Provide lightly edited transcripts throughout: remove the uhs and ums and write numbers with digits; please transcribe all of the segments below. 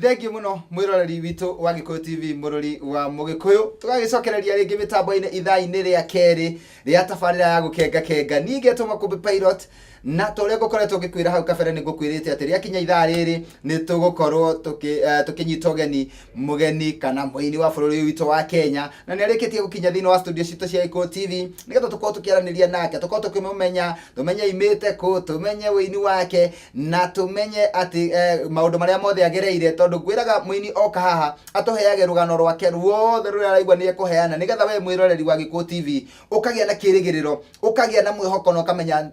Thengi muno mwiroreri witu wa Gikuyu TV mururi wa Mugikuyu tugagicokereria ringi mitambo-ini ithaa-ini ria keri ria tabarira ya gukenga kenga ninge tuma kumbi pilot na tore gukoretwo gikwira hau kabere ni gukwirite ati ria kinya ithaa riri ni tugukorwo tukinyita ugeni mugeni kana muini wa bururi witu wa Kenya na ni arikitie gukinya thini wa studio citu cia Gikuyu TV nigetha tukorwo tukiaraniria nake tukorwo tukimumenya tumenye imite ku tumenye wini wake na tumenye ati maundu maria mothe agereire tondu gwiraga muini oka haha atuheage rugano rwake ruothe ruria araigua ni ekuheana nigetha we mwiroreri wa Gikuyu TV ukagia na kirigiriro ukagia na mwihoko no kamenya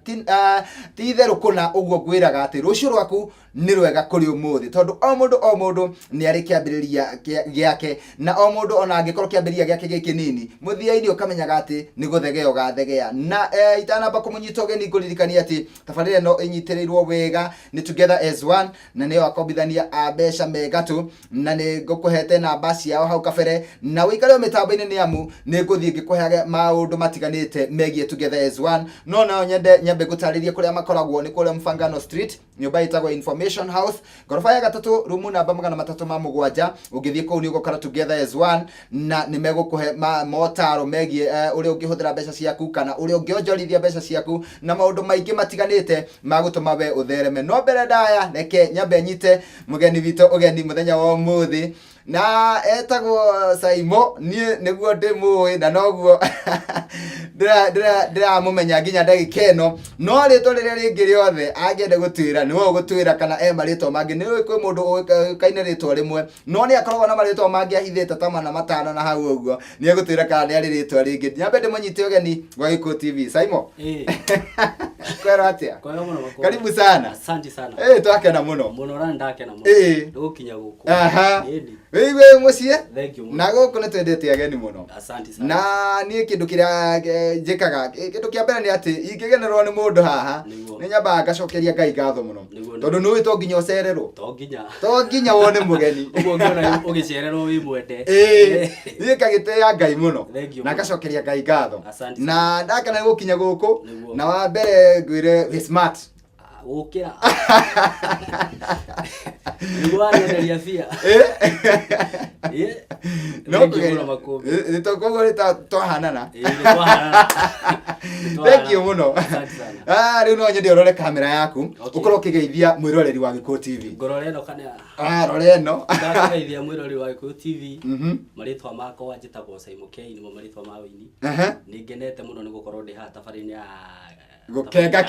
ti itherũ kuna uguo gwiraga ati rucio rwaku ni rwega kuri umuthi tondu o mundu ni ari kiambiriria giake na o mundu ona angikorwo kiambiriria giake giki nini muthia-ini ukamenyaga ati ni guthegea ugathegea na itanamba kumunyita ugeni nguririkania ati tabarira no inyitirirwo wega ni together as one na ni wakombithania abeca megatu na ni ngukuhete namba ciao hau kabere na wikare mitambo-ini ni amu ni nguthie ngikuheage maundu matiganite megie together as one no na nyambe gutariria kuria makoragwo ni kuria Mfangano Street nyumba itagwo Information House gorofa ya gatatu rumu namba 307 ungithie kuu ni ugukora together as one na ni megukuhe motaro megie uria ungihuthira mbeca ciaku kana uria ungionjorithia mbeca ciaku na maundu maingi matiganite magutuma we uthereme no mbere ndaya reke nyambe nyite mugeni wito ugeni muthenya wa umuthi na etagwo Saimo nie niguo ndimui na noguo ndira mumenya nginya ndagika ino no rito riria ringi riothe angende gutwira ni wo gutwira kana marito mangi ni kwi mundu kaine rito rimwe no ni akoragwo na marito mangi ahithite ta mana matano na hau uguo ni egutwira kana ni ari rito ringi nyambe ndimunyite ugeni wa Gikuyu TV Saimo kwero atia kwero muno makuru karibu sana asante sana twakena muno rani ndakena muno ndukinya guku wewe mucie thank you na guku ni twendete ageni muno asante sana na ni kindu kiria njikaga kindu kia mbere ni ati ingigenerwo ni mundu haha ni nyamba ngacokeria Ngai ngatho muno tondu nui to nginya ucererwo to nginya wone mugeni uguo ngiona ugicererwo wi mwende ni kagite ya Ngai muno na ngacokeria Ngai ngatho na ndakana gukinya guku na wa mbere ngwire we smart ukira Iguana nderia fia no ngura makumbi nitokogo rita twahanana thank you muno riu no nyende urore kamera yaku ukorwo ukigeithia mwiroreri wa Gikuyu TV ngororeno kana roreno ndageithia mwiroreri wa Gikuyu TV maritwa makwa njitagwo Saimo K ni mo maritwa ma wini ningenete muno ni gukorwo ndi ha tabarini ya gukenga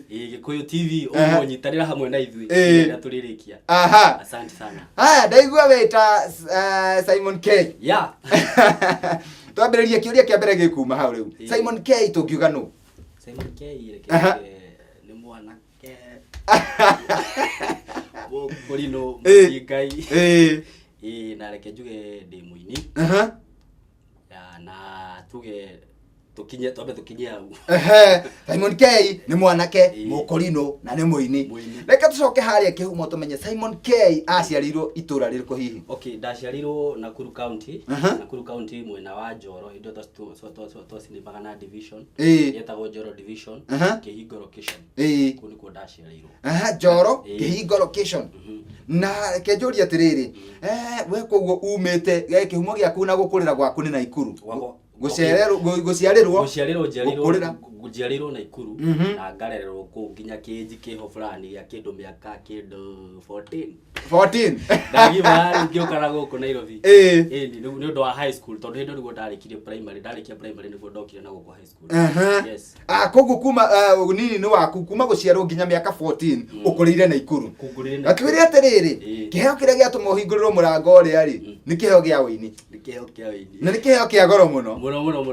Gikuyu TV umunyitanira hamwe na ithui na turirikia asante sana ndaigua weta Simon K twambiririe kiuria kia mbere gikuma hau riu Simon K tungiuga no Simon K ni mwanake Korino Ngai na reke njuge ndi muini na tuge tukinye au Simon K ni mwanake mukorino na ni muini reka tucoke haria kihumo tumenye Simon K aciarirwo itura ririko hihi ndaciarirwo Nakuru County mwena wa Njoro indo to Sinibagana division yetagwo Njoro division Kihingo location kuni ko ndaciarirwo Njoro Kihingo location na kenjuria atiriri we koguo umite kihumo giaku na gukurira gwaku ni Naikuru guciarirwo Naikuru na ngarererwo ku nginya kinji kiho fulani ya kindu miaka kindu 14 ndagiba ngiukara guku Nairobi ni undu wa high school tondu hindo niguo ndarikirie primary niguo ndokire na guku high school yes koguo kuma nini ni waku kuma guciarwo nginya miaka 14 ukurire Naikuru atwire atiriri kiheo kiria giatuma uhinguriro murango uri ari ni kiheo gia wini na ni kiheo kia goro muno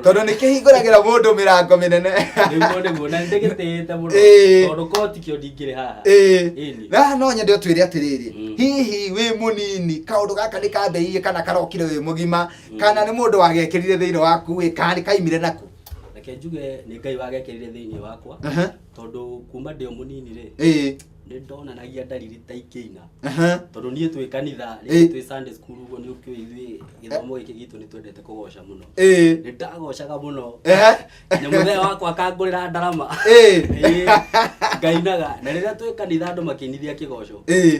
tondu ni kihinguragira mundu mirango minene niguo na ndegete muno tondu koti kio ndingire haha na no nyende utwire atiriri hihi wi munini kaundu gaka ni kambeire kana karokire wi mugima kana ni mundu wagekirire thiini waku wi kana kaimire naku reke njuge ni Ngai wagekirire thiini wakwa tondu kuma ndio munini ri nĩ ndonanagia dalili ta ikĩina Aha. tondũ niĩ twĩ kanitha rĩrĩa twĩ Sunday school ũguo nĩ ũkĩũĩ ithuĩ gĩthomo gĩkĩ gitũ nĩ twendete kũgoca mũno nĩ ndagocaga mũno na mũthenya wakwa akangũrĩra ndarama ngainaga na rĩrĩa twĩ kanitha andũ makĩinithia kĩgoco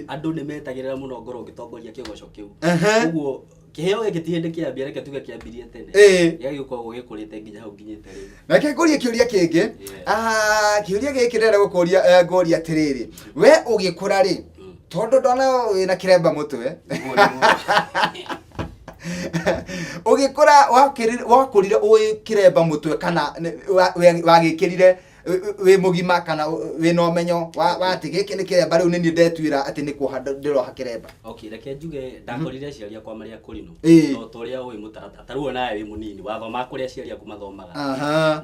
andũ nĩ metagĩrĩra mũno ngoro ũgĩtongoria kĩgoco kĩu ũguo kĩheo gĩkĩ ti hĩndĩ kĩambia reke tuge kĩambirie tene gĩagĩkoragwo gĩkũrĩte nginya hau nginyĩte rĩu na kĩngũrie kĩũria kĩngĩ kĩũria gĩkĩ ndĩrenda gũkũria ngoria atĩrĩrĩ we ũgĩkũra rĩ tondũ ndona wĩna kĩremba mũtwe ũgĩkũra wakũrire ũĩ kĩremba mũtwe kana wagĩkĩrire wĩ mũgima kana wĩna ũmenyo wa atĩ gĩkĩ nĩ kĩremba rĩu nĩ niĩ ndetuĩra atĩ nĩ kuoha ndĩroha kĩremba okay reke njuge ndakorire aciari akwa marĩ akũrinũ to ũrĩa ũĩ mũtaratara ta rĩu nawe wĩ mũnini wathoma kũrĩa aciari aku mathomaga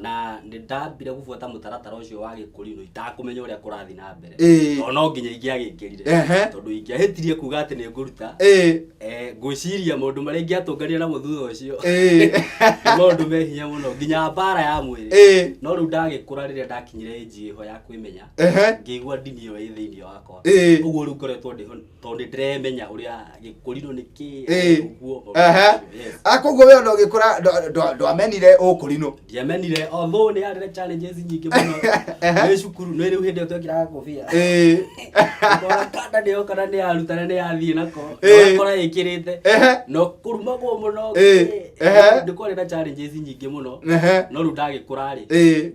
na nĩ ndambire gũbuata mũtaratara ũcio wa gĩkũrinũ itakũmenya ũrĩa kũrathiĩ na mbere to no nginya ingĩagĩkĩrire tondũ ingĩahĩtirie kuga atĩ nĩ ngũruta ngwĩciria maũndũ marĩa ingĩatũngania namo thutha ũcio maũndũ me hinya mũno nginya mbara ya mwĩrĩ no rĩu ndagĩkũra rĩrĩa ndakinyire age ho ya kwĩmenya ngĩigua ndini ĩyo ĩ thĩinĩ wakwa ũguo rĩu ngoretwo ndĩho tondũ nĩ ndĩremenya ũrĩa gĩkũrinũ nĩ kĩ ũguo koguo we ona ũgĩkũra ndwamenire ũkũrinũ ndiamenire although nĩ yarĩ challenges nyingĩ mũno nĩ cukuru nĩ rĩu hĩndĩ ĩyo twekĩraga kobia ũkora kanda nĩyo kana nĩ yarutana nĩ yathiĩ nako ũkora ĩkĩrĩte no kũrumagwo mũno ndĩkorĩ na challenges nyingĩ mũno no rĩu ndagĩkũra rĩ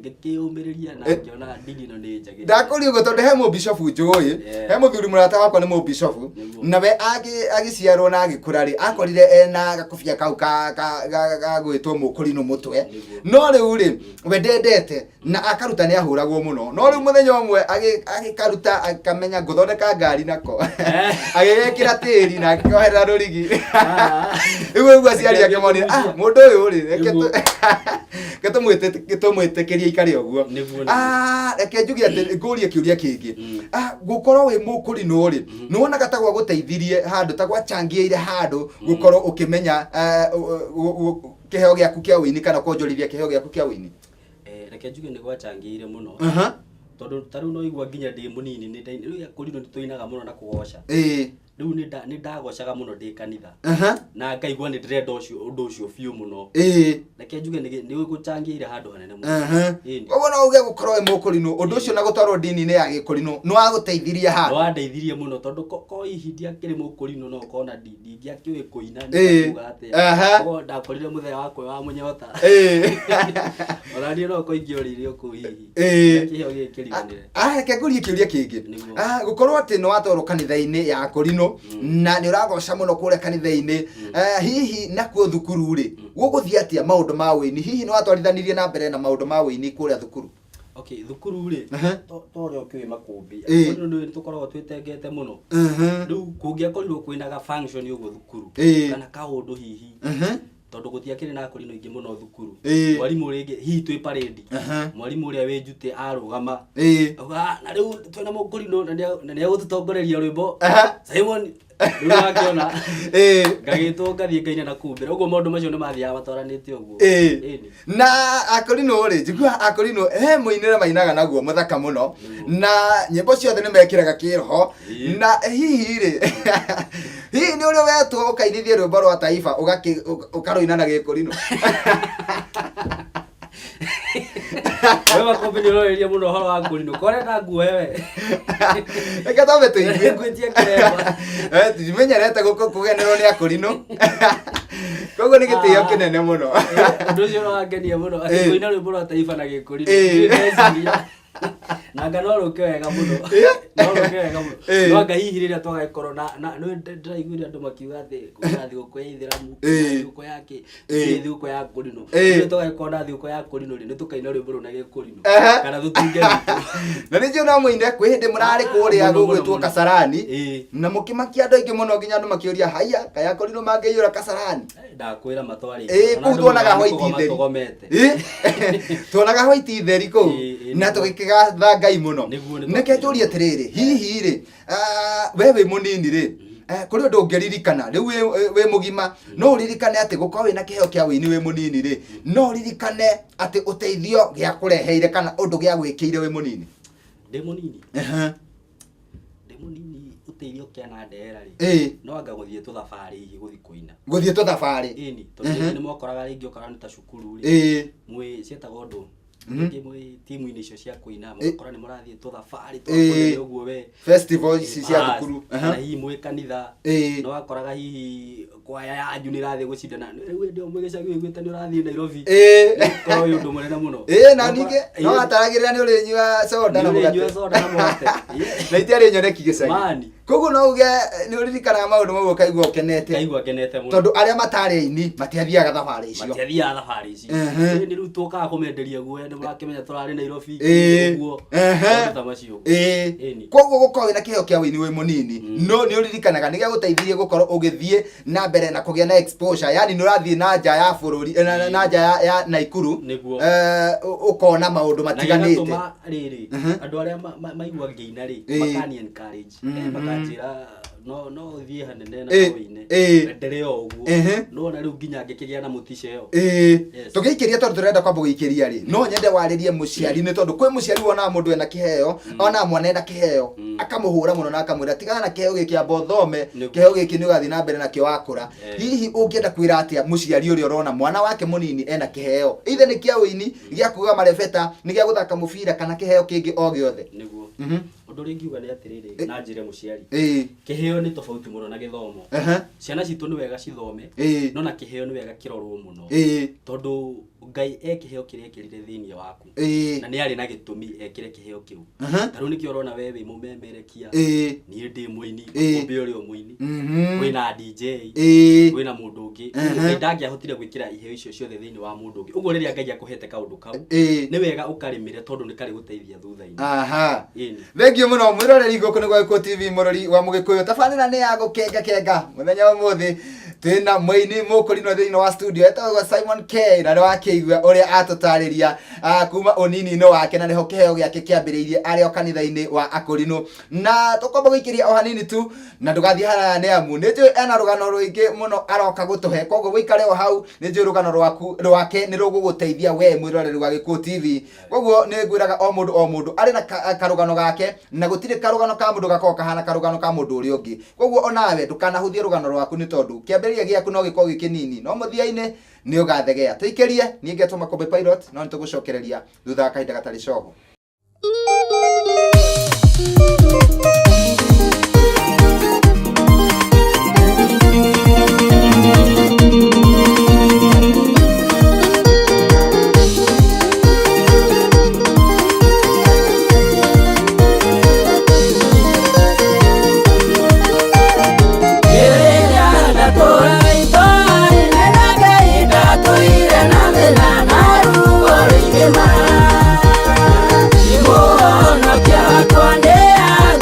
ngĩkĩyũmĩrĩria na ngĩona ndini ĩno nĩ njagĩrĩire ndakũria ũguo tondũ he mũbishopu njũĩ he mũthuri mũrata wakwa nĩ mũbishopu nawe agĩciarwo na agĩkũra rĩ akorire ena gakobia kau gagwĩtwo mũkũrinũ mũtwe no rĩu rĩ we ndendete na akaruta nĩ ahũragwo mũno no rĩu mũthenya ũmwe agĩkaruta akamenya ngũthondeka ngari nako agĩgekĩra tĩri na akĩoherera rũrigi rĩu ũguo aciari ake monire mũndũ ũyũ rĩ reke tũmwĩtĩkĩrie ikare ũguo reke njuge atĩ ngũrie kĩũria kĩngĩ gũkorwo wĩ mũkũrinũ rĩ nĩ wonaga ta gwa gũteithirie handũ ta gwacangĩire handũ gũkorwo ũkĩmenya kĩheo gĩaku kĩa wĩini kana kwonjorithia kĩheo gĩaku kĩa wĩini reke njuge nĩ gwacangĩire mũno tondũ ta rĩu no igua nginya ndĩ mũnini rĩu akũrinũ nĩ tũinaga mũno na kũgoca rĩu nĩ ndagocaga mũno ndĩ kanitha na ngaigua nĩ ndĩrenda ũndũ ũcio biũ mũno reke njuge nĩ gũcangĩire handũ hanene mũno ũguo no uge gũkorwo wĩ mũkũrinũ ũndũ ũcio na gũtwarwo ndini-inĩ ya gĩkũrinũ nĩ wagũteithirie handũ nĩ wandeithirie mũno tondũ ko hihi ndiakĩrĩ mũkũrinũ no ũkona ndingĩakĩũĩ kũina nĩkuga atĩa koguo ndakorire mũthenya wakwa wa mũnyota ona niĩ no ko ingĩoririo kũu hihi kĩheo gĩkĩriganĩre reke ngũrie kĩũria kĩngĩ gũkorwo atĩ nĩ watwarwo kanitha-inĩ ya akũrinũ na nĩ ũragoca mũno kũrĩa kanitha-inĩ hihi nakuo thukuru rĩ gũgũthiĩ atĩa maũndũ ma wĩini hihi nĩ watwarithanirie na mbere na maũndũ ma wĩini kũrĩa thukuru okay thukuru rĩ to ũrĩa ũkĩũĩ makũmbĩ nĩ tũkoragwo twĩtengete mũno rĩu kũngĩakorirwo kwĩna function ũguo thukuru kana kaũndũ hihi tondũ gũtiakĩrĩ na akũrinũ aingĩ mũno thukuru mwarimũ rĩngĩ hihi twĩ parade mwarimũ ũrĩa wĩ njutĩ arũgama na rĩu twĩna mũkũrinũ na nĩ egũtũtongoreria rwĩmbo Simon rĩu wakĩona ngagĩtwo ngathiĩ ngaina na kũu mbere ũguo maũndũ macio nĩ mathiaga matwaranĩte ũguo na akũrinũ rĩ njiguaga akũrinũ he mũinĩre mainaga naguo mũthaka mũno na nyĩmbo ciothe nĩ mekĩraga kĩroho na hihi rĩ hihi nĩ ũrĩa wetwo ũkainithie rwĩmbo rwa taifa ũkarũina na gĩkũrinũ wewe makombe nĩ ũroreria mũno ũhoro wa akũrinũ koreka nguo wewe reke twambe tũigue ngwĩtie kĩremba tumenyerete kũgenerwo nĩ akũrinũ koguo nĩ gĩtĩo kĩnene mũno ũndũ ũcio no wangenia mũno atĩ kũina rwĩmbo rwa taifa na gĩkũrinũ na ngano rũke wega mũno no rũke wega mũno no anga hihi rĩrĩa twagĩkorwo na ndĩraiguire andũ makiuga atĩ kwĩna thigũkũ ya Ithĩramu thigũkũ yake thigũkũ ya akũrinũ rĩrĩa twagĩkorwo na thigũkũ ya akũrinũ rĩ nĩ tũkaina rwĩmbo rũu na gĩkũrinũ kana tũtunge na nĩcio no mũine kwĩ hĩndĩ mũrarĩ kũrĩa gũgwĩtwo Kasarani na mũkĩmakia andũ aingĩ mũno nginya andũ makĩũria haya kaya akũrinũ mangĩiyũra Kasarani ndakwĩra matwarĩ kũu tuonaga hwaiti theri tuonaga hwaiti theri kũu na tũgĩkĩgatha Ngai mũno nĩke njũrie atĩrĩrĩ hihi rĩ we wĩ mũnini rĩ kũrĩ ũndũ ũngĩririkana rĩu wĩ mũgima no ũririkane atĩ gũkorwo wĩna kĩheo kĩa wĩini wĩ mũnini rĩ no ũririkane atĩ ũteithio gĩa kũreheire kana ũndũ gĩa gwĩkĩire wĩ mũnini ndĩ mũnini munini uteithio kiana ndera ri no anga guthie tu thabari hihi guthi kuina guthie tu thabari ini tondu ni mokoraga ringi ukara ni ta cukuru ri mwe cieta gondo ngi mwe timu ini icio cia kuina mokora ni murathie tu thabari tu kuone uguo we festival ici cia cukuru na hihi mwe kanitha no akoraga hihi kwaya ya juni rathie gucindana riu ndio mwe gicagi wigwite ni urathie Nairobi koro yu ndu munene muno na ninge no ataragirira ni uri nyua soda na mugate na itiari nyoneki gicagi koguo no uge ni uririkanaga maundu mau kaigua ukenete muno tondu aria matari aini matiathiaga thabari icio ni riu tukaga kumenderia guo ni murakimenya turari Nairobi uguo tamacio koguo gukorwo na kiheo kia wini wi munini no ni uririkanaga ni gia guteithirie gukorwo ugithie na mbere na kugia na exposure yani ni urathie na nja ya bururi na nja ya Naikuru ukona maundu matiganite na riri andu aria maigua ngeina ri makani encourage makanjira no thie hanene na wine ndereo uguo no na riu nginya ngikigia na mutisha yo tugiikiria tondu turenda kwamba guikiria ri no nyende waririe muciari ni tondu kwi muciari wona mundu ena kiheo ona mwana ena kiheo akamuhura muno na akamwira tigana na kiheo giki amba thome kiheo giki ni ugathi na mbere na kio wakura hihi ungienda kwira atia muciari uri urona mwana wake munini ena kiheo ithe ni kia wini gia kuga marebeta ni gia guthaka mubira kana kiheo kingi o giothe niguo undu ringi uga ni atiriri na njire muciari kiheo ni tofauti muno na githomo ciana citu ni wega cithome no na kiheo ni wega kirorwo muno tondu Ngai kiheo kiria ekirire thiini waku na ni ari na gitumi ekire kiheo kiu taru nikio urona wewe mumemerekia ni ndi muini kumbe uri o muini wina DJ wina mundu ungi ndangi ahotire gwikira iheo icio ciothe thiini wa mundu ungi uguo riria Ngai akuhete kaundu kau ni wega ukarimire tondu ni kari guteithia thutha-ini thank you muno mwiroreri guku ni Gwakũ TV murori wa Mugikuyu tabarira ni ya gukenga muthenya wa muthi twina muini mukurino thiini wa studio etagwo Simon K na wakigwa uria atutariria kuma unini no wake na niho kiheo giake kiambiriirie ari o kanitha-ini wa Akurino na tukomba guikiria o hanini tu na ndugathi haraya ni amu ni njui ena rugano ruingi muno aroka gutuhe koguo wikare o hau ni njui rugano rwake ni ruguguteithia we mwiroreri wa Gwakũ TV koguo ni ngwiraga o mundu ari na karugano gake na gutire karugano ka mundu gako kahana karugano ka mundu uri ungi koguo onawe ndukanahuthie rugano rwaku ni tondu kiambiriria giaku no gikorwo gikinini no muthia-ini ni ugathegea tuikirie ni ngetuma Kombe Pilot no nitugucokereria thutha kahinda gatari coho. Imo no kia tuandea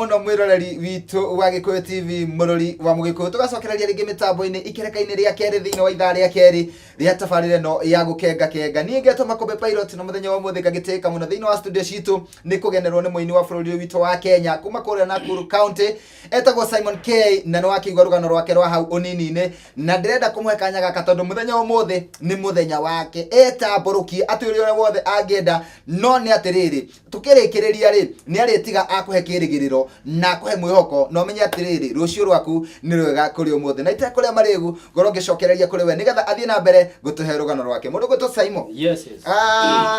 muno mwiroreri witu wa Gikuyu TV murori wa Mugikuyu tugacokereria ringi mitambo-ini ikereka-ini ria keri thiini wa ithaa ria keri ria tabarire no ya gukenga kenga nie ngetuma Kobe Pilot na muthenya wa muthi ngagiteka muno thiini wa studio citu ni kugenerwo ni muini wa bururi witu wa Kenya kuma kuria Nakuru County etagwo Simon K na no akigwa rugano rwake rwa hau unini-ini na ndirenda kumwe kanya gaka tondu muthenya wa muthi ni muthenya wake etamburuki atwiri ore wothe angenda no ni atiriri tukirikiriria ri ni aritiga akuhe kirigiriro na akuhe mwihoko no menye atiriri rucio rwaku ni rwega kuri umuthi na ite kuria marigu ngoro ngicokereria kuri we nigetha athie na mbere gutuhe rugano rwake mundu gwitu Simon. Yes.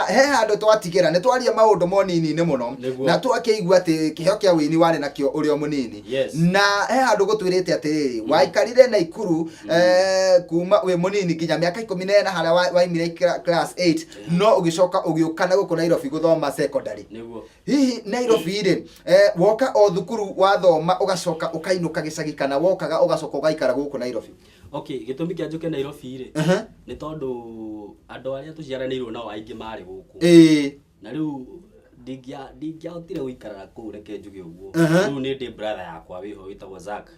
He handu twatigira ni twaria maundu monini ni muno na twakeigua ati kiheo kia wini wari nakio urio munini na he handu gutwirite atiriri waikarire na ikuru kuma we munini nginya miaka 14 haria waimire class 8 no ugicoka ugiukana guku Nairobi guthoma secondary. Hihi Nairobi ri woka o thukuru wathoma ugacoka ukainuka gicagi kana wokaga ugacoka ugaikara guku Nairobi? Okay, gitumi kia njuke Nairobi ri ni tondu andu aria tuciaranirwo nao aingi mari guku na riu ndingiahotire guikara kuu reke njuge uguo riu ni ndi brother yakwa wiho witagwo Zack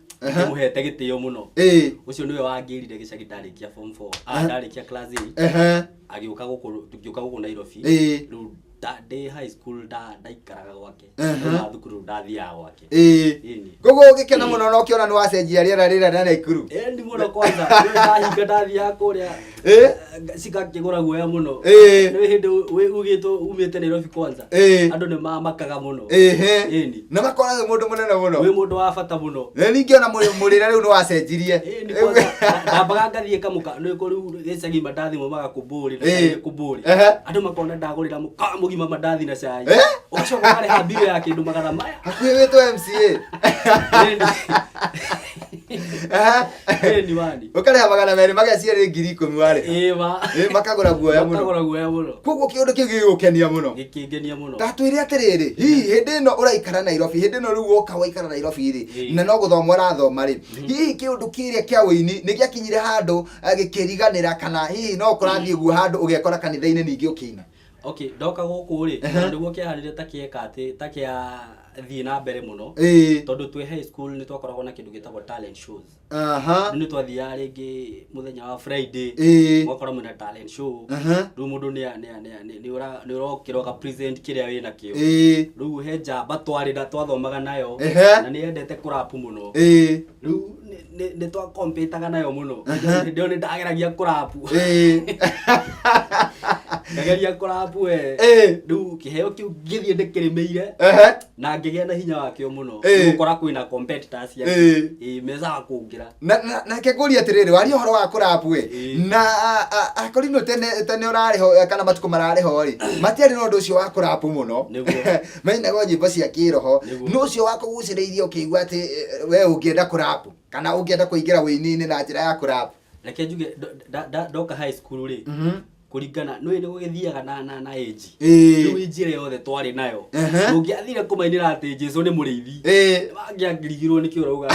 muhete gitio muno ucio niwe wangirire gicagi ndarikia form 4 ndarikia class 8 agiuka guku Nairobi riu day high school ndaikaraga gwake na thukuru ndathiaga gwake gogo gikena muno no kiona ni wacenjia riera rira na Naikuru ndi muno kwanza ndahinga ndathiaga kuria cikakigura guoya muno ni hindi ugito umite Nairobi kwanza andu ni mamakaga muno na makora mundu munene muno wi mundu wa bata muno ningiona murira riu ni wacenjirie ndambaga ngathie kamuka ni ko riu gicagi mandathi mo magakumburi na kumburi andu makona ndagurira mugima mandathi na cai ugacoka kare habire ya kindu magana maya hakuhi witwo MCA ni wani ukare magana meri magaciare 10,000 wale makagura guoya muno koguo kiundu kiu gigukenia muno gikingenia muno tatwire atiriri hihi hindi no uraikara Nairobi hindi no riu woka waikara Nairobi ri na no guthoma rathoma ri hihi kiundu kiria kia wini ni giakinyire handu gikiriganira kana hihi no kurathie guo handu ugekora kanitha-ini ningi ukina? Okay, ndoka guku ri ndugo kiaharire takieka ati takia thie na mbere muno tondu twi high school ni twakoragwo na kindu gitagwo talent shows ni twathia ringi muthenya wa Friday mwakora mwina talent show riu mundu ni urokirwo ka present kiria wina kio riu he njamba twarira twathomaga nayo na ni endete kurap muno riu ni twa competaga nayo muno ndio ni ndageragia kurap ndageria kurap riu kiheo kiu ngithie ndikirimeire na ngigia na hinya wakio muno gukora kwina competitors ya meza kungira na keguria atiriri wari horo wa kurap na akorino tene urariho kana matuko marariho ri matiari no ndu cio wa kurap muno mena go nyimbo cia kiroho no cio wa kuguciriirie ukigwa ati we ungienda kurap kana ungienda kuingira wini-ini na njira ya kurap? Reke njuge ndoka high school ri kuringana no ni gugithiaga na age riu njira yothe twari nayo ungiathire kumainira ati Jesu ni muriithi wangiangirigirwo ni kiura uga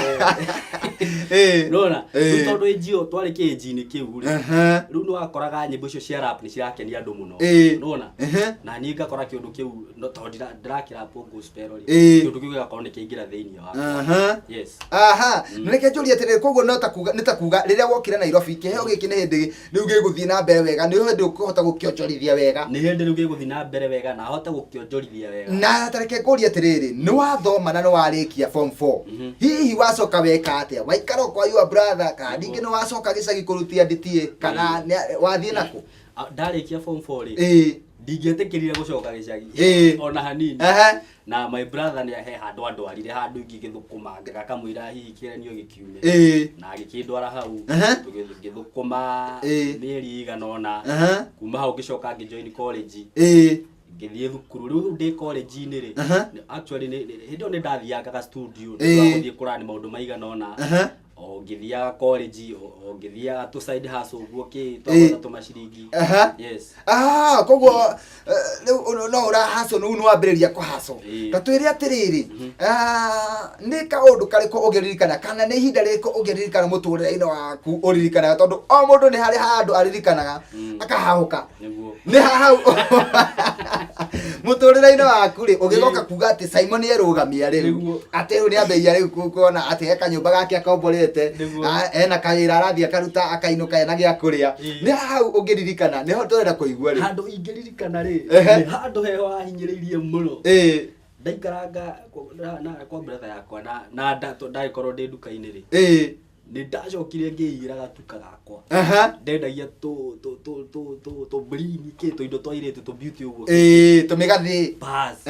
nona tondu ejio twari kejini kiu riu no akoraga nyimbo icio cia rap ni cirakenia andu muno nona na ni ngakora kiundu kiu no tondu ndirakira gospel ri kiundu kiu gakorwo ni kiingira thiini wa yes nireke njurie atiriri koguo no takuga riria wokire Nairobi kiheo giki ni hindi riu giguthie na mbere wega ni hindi ukuhota gukionjorithia wega ni hindi riu giguthie na mbere wega na hota gukionjorithia wega na tareke kuria atiriri ni wathoma na no warikia form 4 hihi wacoka weka atia waikaro kwa your brother ka ndingi no wacoka gicagi kurutia nditie kana wathie nako? Ndarikia form 4 ri ndingetikirire gucoka gicagi ona hanini na my brother ni he handu andwarire handu ingi githukuma ngakamwira hihi kirenio gikiume na gikindwara hau tugithukuma mieri iganona kuma hau gicoka ngijoin college ngithie thukuru riu ndi college-ini ri actually hindi ni ndathiaga ka studio twaguthie kurani maundu maiganona ngithia college ngithia to side hustle uguo ki twagotha tumaciringi yes koguo no ura hustle no wambiriria ku hustle tatwire atiriri ni kaundu kariko ugiririkana kana ni ihinda riko ugiririkana muturire-ini waku uririkana tondu o mundu ni hari handu aririkanaga akahahuka ni hau muturire-ini waku ri ugigoka kuga ati Simon erugamia riu ati riu ni ambeia riu kuona ati eka nyumba gake akomborete ena kawira arathia akaruta akainuka ena gia kuria ni hau ungiririkana niho turenda kuigua ri handu ingiririkana ri ni handu heho ahinyiriirie muno ndaikaranga na kwa brother yakwa na ndaikorwo ndi nduka-ini ri ni ndacokire ngiira gatuka gakwa ndendagia to bring to indo twa iretu to beauty uguo to migathi bas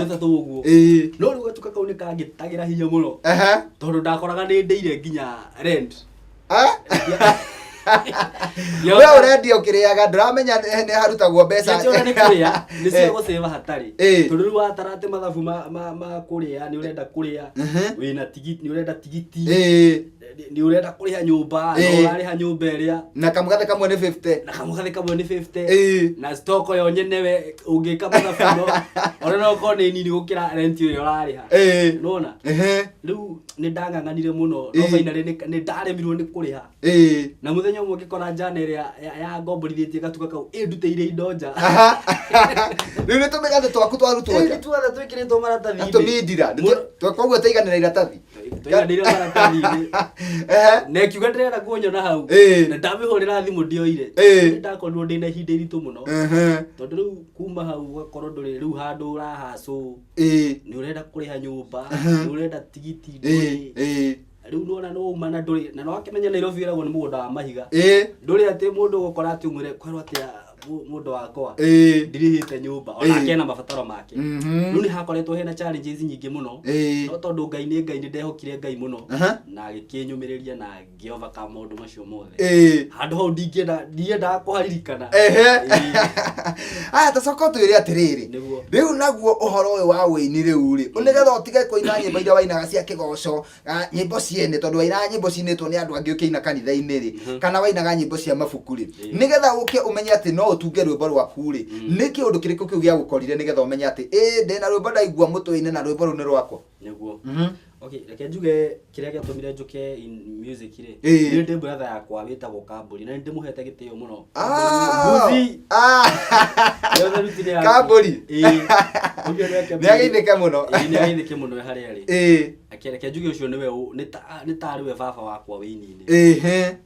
to to uguo no ru gatuka kau ni kangitagira hinya muno tondu ndakoraga ni ndeire nginya rent wewe urendia ukiriaga ndramenya ni harutagwo mbeca ndio ni kuria ni cio guseva hatari tondu ru watarate mathabu ma kuria ni urenda kuria wina tigiti ni urenda tigiti ni urenda kuriha nyumba no urariha nyumba iria na kamugathe kamwe ni 50 na kamugathe kamwe ni 50 na stock yo nyenewe ungika mathabu no ona no ko ni nini gukira rent yo urariha nona riu ni ndanganganire muno no finally ni ndaremirwo ni kuriha na muthenya umwe ngikora njana iria ya ngomborithietie gatuka kau nduteire indo nja riu ni tumigathe twaku twarutwo nja tuothe twikiritwo maratathi tumindira koguo taiganira iratathi twiganire maratathi na kiuga ndirenda kuonyona hau na ndamihurira thimu ndioire ndakorirwo ndina ihinda iritu muno tondu riu kuma hau ugakorwo nduri riu handu urahacu ni urenda kuriha nyumba ni urenda tigiti nduri riu nona no uma na nduri na no akimenya Nairobi iragwo ni mugunda wa mahiga nduri ati mundu gukora ati umwire kwerwo atia mundu wakwa ndirihite nyumba ona akena mabataro make riu ni hakoretwo hena challenges nyingi muno no tondu ngai ni ndehokire ngai muno na agikinyumiriria na ngiovercome maundu macio mothe handu hau ndienda kuharirikana tacoko twire atiriri riu naguo uhoro uyu wa wini riu ri unigetha utige kuina nyimbo iria wainaga cia kigoco nyimbo ciene tondu waina nyimbo cinitwo ni andu angi ukiina kanitha-ini ri kana wainaga nyimbo cia mabuku ri nigetha uke umenye ati no utunge rwimbo rwaku ri niki undu kiriku kiu gia gukorire nigetha umenye ati ndina rwimbo ndaigua mutwe-ini na rwimbo ru ni rwakwa niguo okay reke njuge kiria giatumire njuke in music ri ni ndi brother yakwa witagwo Kamburi na ndi muhete gitio muno Mbuzi Kamburi ni ageithike muno ni ageithike muno haria ri reke njuge ucio niwe ni tari we baba wakwa wini-ini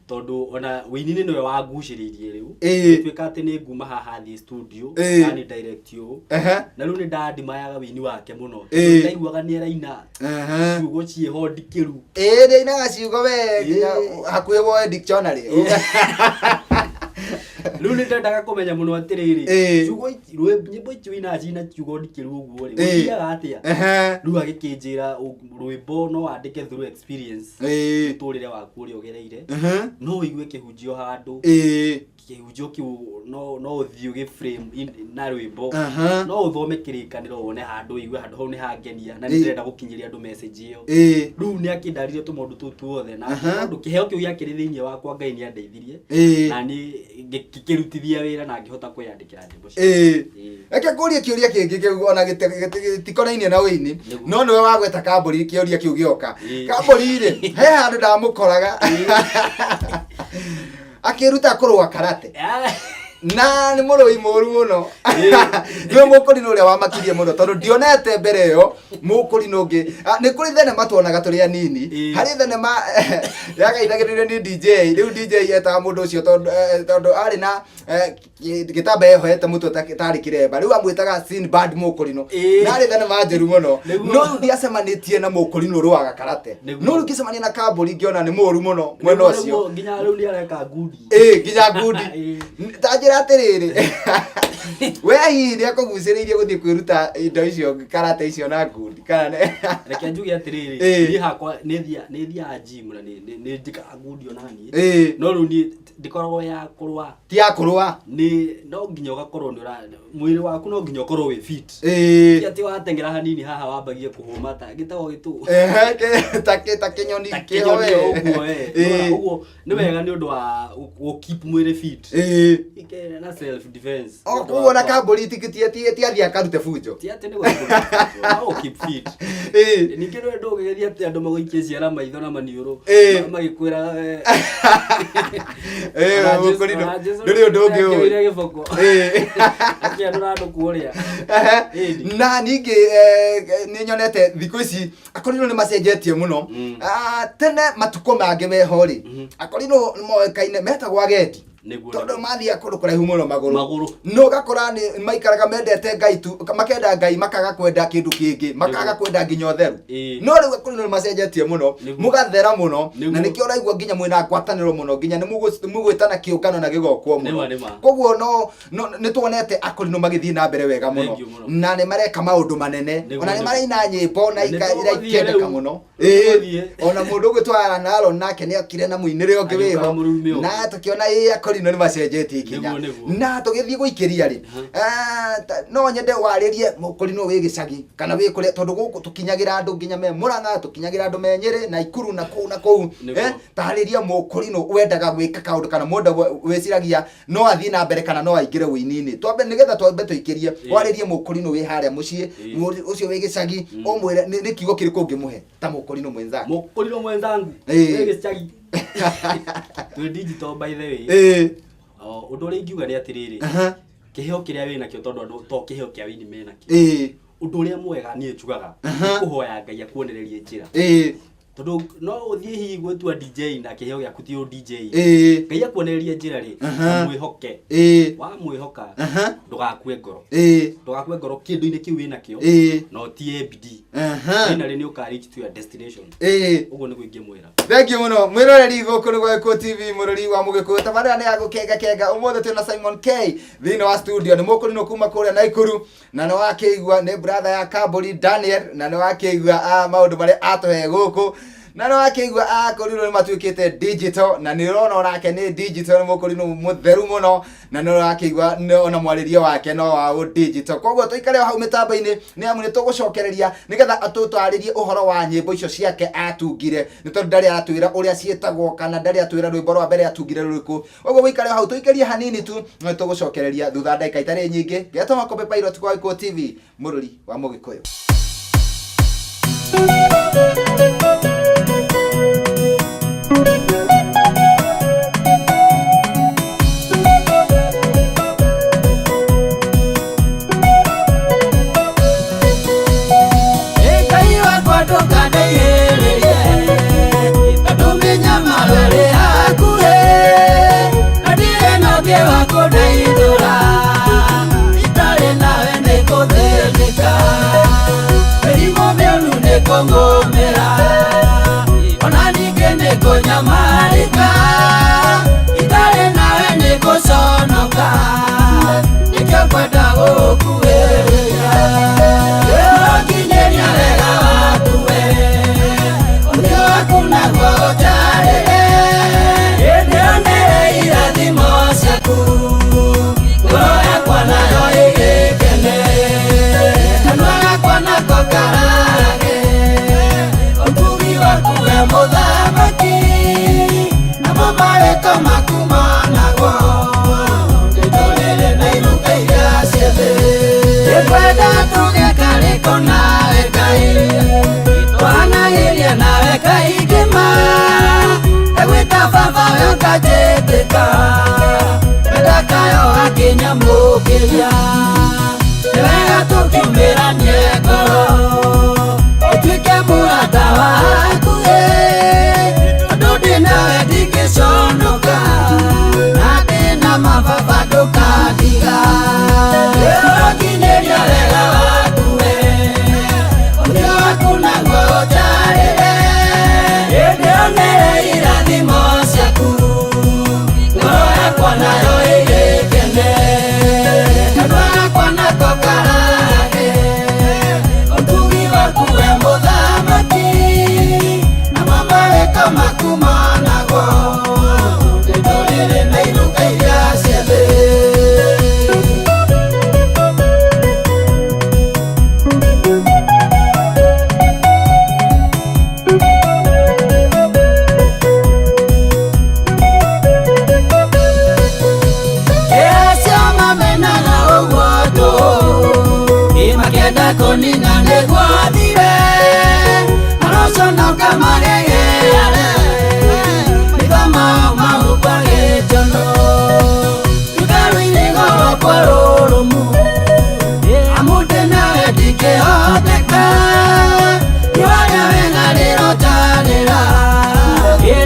tondu ona wini-ini niwe wanguciririe riu twika ati ni nguma haha thi studio ani direct yo na riu ni ndandimayaga wini wake muno ndaiguaga ni araina ciugo ciho ndikiru ndainaga ciugo we hakuhi woe dictionary riu ni ndendaga kumenya muno atiriri ciugo nyimbo icio ina cina ciugo ndikiru uguo ri uthiaga atia riu agikinjira rwimbo no wandike through experience muturire waku uri ugereire no uigue kihunjio handu kihunjio kiu no uthii ugiframe na rwimbo no uthome kirikaniro wone handu igue handu hau ni hangenia na ndirenda gukinyiria andu message iyo riu ni akindarire tumundu tutu othe na andu kiheo kiu giakiri thiini wakwa Ngai ni andeithirie na ni ngikirutithia wira na ngihota kwiyandikira nyimbo cio reke kuria kiuria kingi kiu ona gitikonainie na wini no niwe wagweta Kamburi kiuria kiu gioka Kamburi ri he handu ndamukoraga akiruta kurwa karate na ni murui muru muno niwe mukurino uria wamakirie muno tondu ndionete mbere yo mukurino ngi ni kuri thenema tuonaga turi anini hari thenema yagaithagiririo ni DJ riu DJ yetaga mundu ucio tondu ari na gitamba ehoete mutwe tari kiremba riu amwitaga Sinbad mukurino na ari thenema njeru muno no ndiacemanitie na mukurino rwaga karate no rukicemania na Kamburi ngiona ni muru muno mwena ucio nginya riu ni areka ngudi nginya ngudi tajira atiriri we hihi akuguciriirie guthii kwiruta indo icio karate icio na ngudi kana reke njuge atiriri ni hakwa ni thia gym na ni njikaga ngudi onani no riu ni ndikoragwo ya kurwa ti ya kurwa ni no nginya ugakorwo ni mwiri waku no nginya ukorwo wi fit ti ati watengera hanini haha wambagie kuhuma ta gitago gitu ta kinyoni kihoe uguo ni wega ni undu wa keep mwiri fit na self defense kuona kamburi tikitie athia karute funjo ti ati ni go keep fit ni kero ndo geria ati andu magoikie ciara maitho na maniuru magikwira mukurino nduri undu ungi uri giboko ati andu na andu kuoria na ningi ni nyonete thikũ ici akorino ni macenjetie muno tene matuko mangi mehori akorino moekaine metagwo agendi tondu mathia kundu kuraihu muno maguru no gakora ni maikaraga mendete ngai tu makenda ngai makaga kwenda kindu kingi makaga kwenda nginya utheru no riu akorino ni macenjetie muno mugathera muno na nikio raigua nginya mwina ngwataniro muno nginya ni mugwitana kiungano na gigokwo muno koguo no ni tuonete akorino magithii na mbere wega muno na ni mareka maundu manene ona ni maraina nyimbo na ikendeka muno ona mundu gwitwara nalo nake ni akire na muinire ongi wiho na tukiona akorino ni macenjetie ikinya na tugithii guikiria ri no nyende waririe mukorino wi gicagi kana wi kure tondu guku tukinyagira andu nginya me Murang'a tukinyagira andu menyere na Ikuru na kou tahariria mukorino wendaga gwika kaundu kana mundu wiciragia no athii na mbere kana no aingire winini twambe nigetha twambe tuikirie waririe mukorino wi haria mucii ucio wi gicagi umwire ni kiugo kiriku ungimuhe ta mukorino mwenzangu wi gicagi tu digital by the way undu uri ngiuga ni atiriri kiheo kiria wina kio tondu andu to kiheo kia wini mena kio undu uria mwega ni njugaga kuhoya ngai akuonererie njira tondu no uthie hihi gwetua DJ na kiheo gya kutio DJ ngai akuonererie njira ri mwihoke wa mwihoka ndugakue ngoro kindu-ini kiu wina kio no tie bidii ina ri ni ukarich to your destination uguo ni guingi mwira. Thank you muno mwiroreri guku ni Gweko TV murori wa Mugikuyu tabarira ni agukenga umothe tuna Simon K thini wa studio ni mukurino kuma kuria na Ikuru na ni wakeigua ni brother ya Kamburi Daniel na ni wakeigua maundu mari atuhe guku na ni wakeigua akorino ni matuikite digital na ni rona onake ni digital ni mukurino mutheru muno na ni wakeigua ona mwaririo wake no wa digital koguo tuikare hau mitambo-ini ni amu ni tugucokereria nigetha atutwaririe uhoro wa nyimbo icio ciake atungire ni tondu ndari atwira uria cietagwo kana ndari atwira rwimbo rwa mbere atungire ruriku koguo wikare hau tuikerie hanini tu no tugucokereria thutha ndagika itari nyingi Geto Makombe Pilot kwa Gweko TV murori wa Mugikuyu. kunina negwathire arocono kamareyeyare mithama maupagĩtono tukaruinĩ goro kwerũrũmu amunde nawe ndingĩhoteka nĩwarĩa wega rĩrotarĩra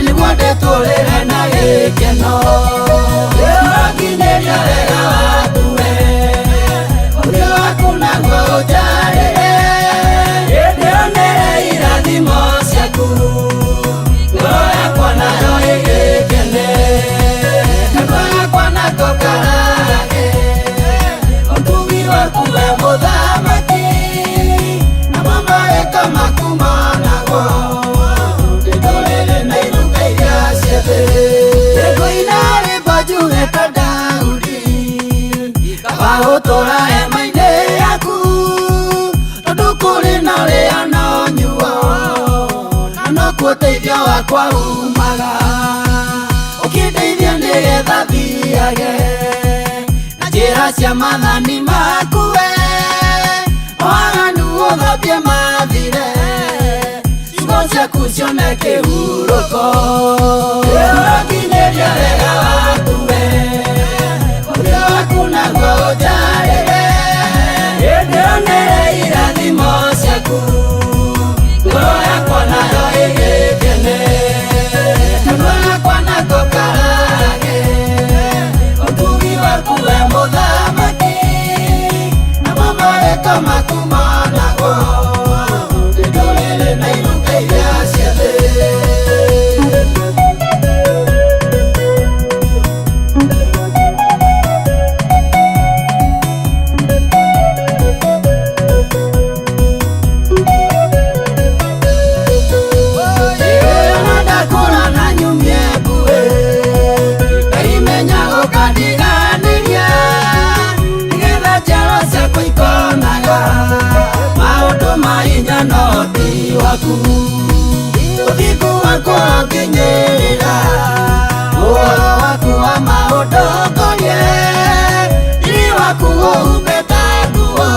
nĩguo ndĩtũrĩre na gĩkeno ũrakinyĩria wega waku we ũrĩa waku naguo ũnjarĩre ndĩonere irathimo ciaku ngoro yakwa nayo ĩgĩkene kanua gakwa nako karage ũtugi waku we mũthamaki namo mawĩko maku managwo ndĩtũrĩre na iruka iria ciothe ngũina rwĩmbo njuge ta Daudi kaba gũtũũra hema-inĩ yaku tondũ kũrĩ na rĩa no nyuo na nokuo ũteithio wakwa umaga ũkĩndeithia nĩgetha thiage na njĩra cia maathani maku we waganu ũthambie mathire ciugo ciaku cione kĩhurũko ũrakinyĩria wega waku we ũrĩa waku naguo ũnjarĩre ndĩonere irathimo ciaku ngoro yakwa nayo ĩgĩkene kanua gakwa nako karage ũtugi waku we mũthamaki namo mawĩko maku managwo ndĩtũrĩre na iruka iria ciothe ũthingu waku ũngĩnyĩrĩra ũhoro waku wa maũndũ ngorie thiri waku ũhumbe ta nguo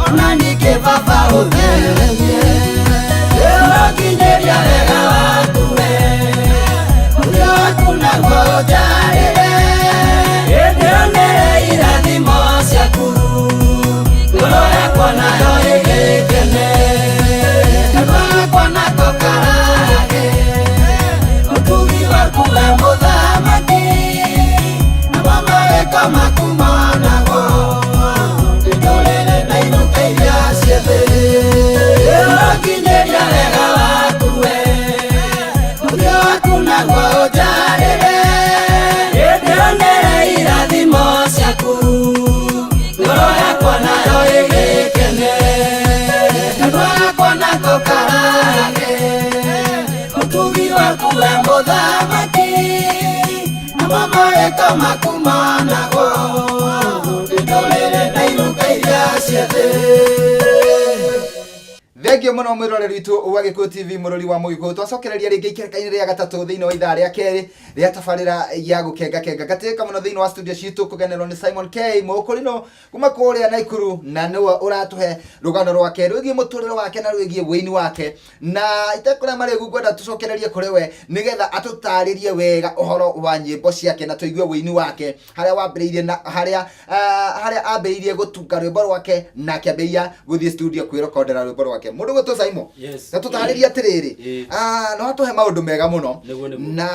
ona ningĩ baba ũtheremie ũrakinyĩria wega waku we ũrĩa waku naguo ũnjarĩre ndĩonere irathimo ciaku ngoro yakwa nayo ĩgĩkene mũthamaki namo mawĩko maku managwo ndĩtũrĩre na iruka iria ciothe ũrakinyĩria wega waku we ũrĩa waku naguo ũnjarĩre ndĩonere irathimo ciaku ngoro yakwa nayo ĩgĩkene kanua gakwa nako karage ũtugi waku we mũthamaki namo mawĩko maku managwo ndĩtũrĩre na iruka iria ciothe Thengio mũno mwĩroreri witũ wa Gĩkũyũ TV mũrori wa Mũgĩkũyũ twacokereria rĩngĩ ikereka-inĩ rĩa gatatũ thĩinĩ wa ithaa rĩa kerĩ rĩa tabarĩra ya gũkenga gatĩka mũno thĩinĩ wa studio citũ kũgenerwo nĩ Simon K Mũkũrinũ kuma kũrĩa Naikuru na nĩwe ũratũhe rũgano rwake rwĩgiĩ mũtũrĩre wake na rwĩgiĩ wĩini wake na itekũrĩa marĩgu ngwenda tũcokererie kũrĩ we nĩgetha atũtarĩrie wega ũhoro wa nyĩmbo ciake na tũigue wĩini wake harĩa wambĩrĩirie na harĩa ambĩrĩirie gũtunga rwĩmbo rwake na akĩambĩrĩria gũthiĩ studio kwĩrokondera rwĩmbo rwake mũndũ gũtũ Simon na tũtarĩrie atĩrĩrĩ no atũhe maũndũ mega mũno na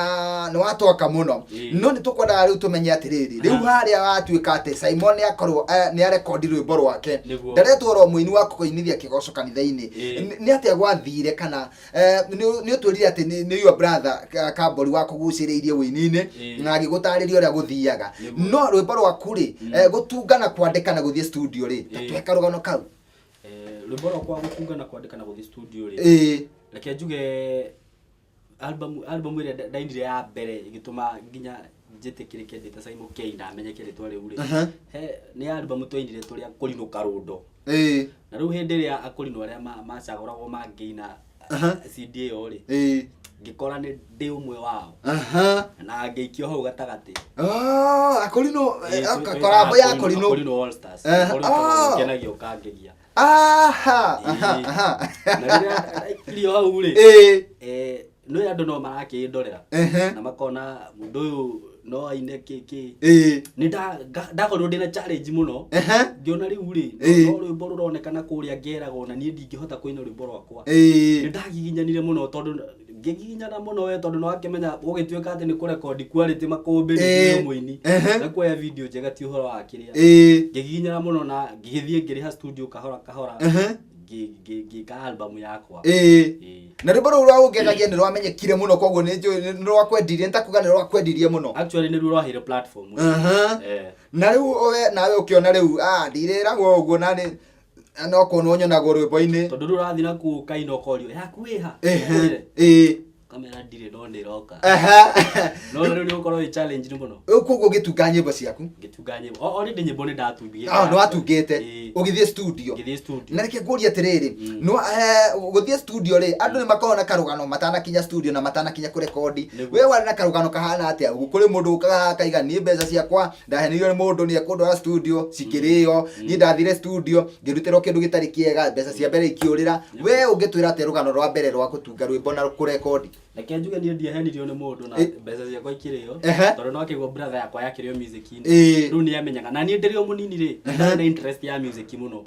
nĩ watwaka mũno no nĩ tũkwendaga rĩu tũmenye atĩrĩrĩ rĩu harĩa watuĩka atĩ Simon nĩakorwo nĩarekondi rwĩmbo rwake ndaretwo ro mũini wa kũinithia kĩgoco kanitha-inĩ nĩ atĩa gwathire kana nĩ ũtwĩrire atĩ nĩ your brother Kambũri wa kũgucĩrĩirie wĩini-inĩ na agĩgũtarĩria ũrĩa gũthiaga no rwĩmbo rwaku rĩ gũtunga na kwandĩka na gũthiĩ studio rĩ tweka rũgano kau rwĩmbo rwakwa gũtunga na kwandĩka na gũthiĩ studio rĩ reke njuge album ĩrĩa ndainire ya mbere ĩgĩtũma nginya njĩtĩkĩrĩke ndĩta Simon K ndamenyeke rĩtwa rĩu rĩ nĩ album twainire tũrĩa Kũrinũ Karũndo na rĩu hĩndĩ ĩrĩa akũrinũ arĩa macagũragwo mangĩina CD ĩyo rĩ ngĩkora nĩ ndĩ ũmwe wao na ngĩikio hau gatagatĩ akũrinũ korabo ya Kũrinũ All Stars kenagio kangĩgia aha na rĩrĩa hau rĩ no andũ no marakĩndorera na makona mũndũ ũyũ no aine kiki ni ndakorwo ndina challenge muno ngiona riu ri no rwimbo ruronekana kuria ngeragwo na nie ndingihota kuina rwimbo rwakwa ni ndagiginyanire muno tondu ngiginyana muno we tondu no akimenya ugituika ati ni ku record quality makumbi ni muini na kuoya video njega ti uhoro wa kiria ngiginyana muno na ngigithie ngiriha studio kahora gika album yakwa na rwimbo rũu rwa ũngenagia nĩ rwamenyekire muno koguo nĩ rwakwendirie ntakuga nĩ rwakwendirie muno actually nĩ rwahire platform na rĩu we nawe ũkiona rĩu ndirĩragwo ũguo na nĩ no kuonwo nyonagwo rwimbo-inĩ tondu rũrathi na ku kaina ũkorio yaku wĩha kamera ndire no nĩ roka no rĩu nĩ ũkorwo wĩ challenge ni muno koguo ũgĩtunga nyĩmbo ciaku ngĩtunga nyĩmbo already nyĩmbo nĩ ndatungĩte no watungĩte ũgĩthiĩ studio na reke ngũrie atĩrĩrĩ no gũthiĩ studio rĩ andũ nĩ makoragwo na karũgano matanakinya studio na matanakinya kũrekondi we warĩ na karũgano kahana atĩa kũrĩ mũndũ ũkaga akaiga niĩ mbeca ciakwa ndaheneirio nĩ mũndũ nĩ ekũndwara studio cikĩrĩo niĩ ndathire studio ngĩrutĩrwo kĩndũ gĩtarĩ kĩega mbeca cia mbere ikĩũrĩra we ũngĩtwĩra atĩ rũgano rwa mbere rwa gũtunga rwĩmbo na kũrekondi reke njuge niĩ ndiahenirio nĩ mũndũ na mbeca ciakwa ikĩrĩo tondũ no akĩgwo brother yakwa yakĩrĩo music-inĩ rĩu nĩ amenyaga na niĩ ndĩrĩ o mũnini rĩ ndarĩ na interest ya music muno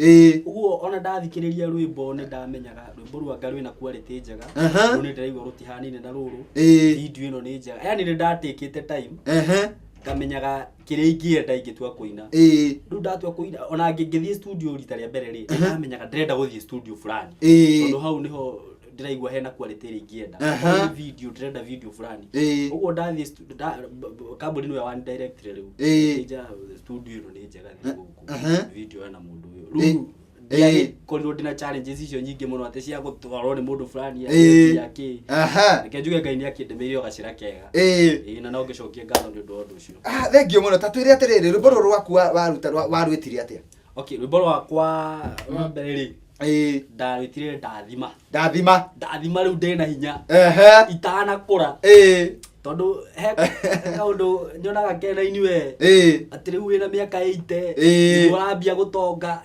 ũguo ona ndathikĩrĩria rwĩmbo nĩ ndamenyaga rwĩmbo rwanga rwĩna quality njega rĩu nĩ ndĩraigua rũtihanine na rũrũ video ĩno nĩ njega yani nĩ ndatĩkĩte time kamenyaga kĩrĩa ingĩenda ingĩtua kũina rĩu ndatua kũina ona ngĩthiĩ studio rita rĩa mbere rĩ ndamenyaga ndĩrenda gũthiĩ studio fulani tondũ hau nĩho ndĩraigua hena quality ĩrĩa ingĩenda video ndĩrenda video fulani ũguo ndathiĩ kambuni nĩwe wa direct rĩu nja studio ĩno nĩ njega gũkũ video na mũndũ ũyũ rĩu korirwo ndina challenges icio nyingĩ muno atĩ cia gũtwarwo nĩ mũndũ fulani yake reke njuge Ngai nĩ akĩndemeire gacĩra kega na no ngĩcokia ngatho nĩ ũndũ wa ũndũ ũcio thengio muno ta twĩre atĩrĩrĩ rwĩmbo rũrũ rwaku warwĩtire atĩa okay rwĩmbo rwakwa rwa mbere rĩ ndarwĩtire ndathima rĩu ndĩ na hinya itanakũra tondu he kaundu nyonaga kena-inĩ we atĩ rĩu wĩna mĩaka 80 ũrambia gũtonga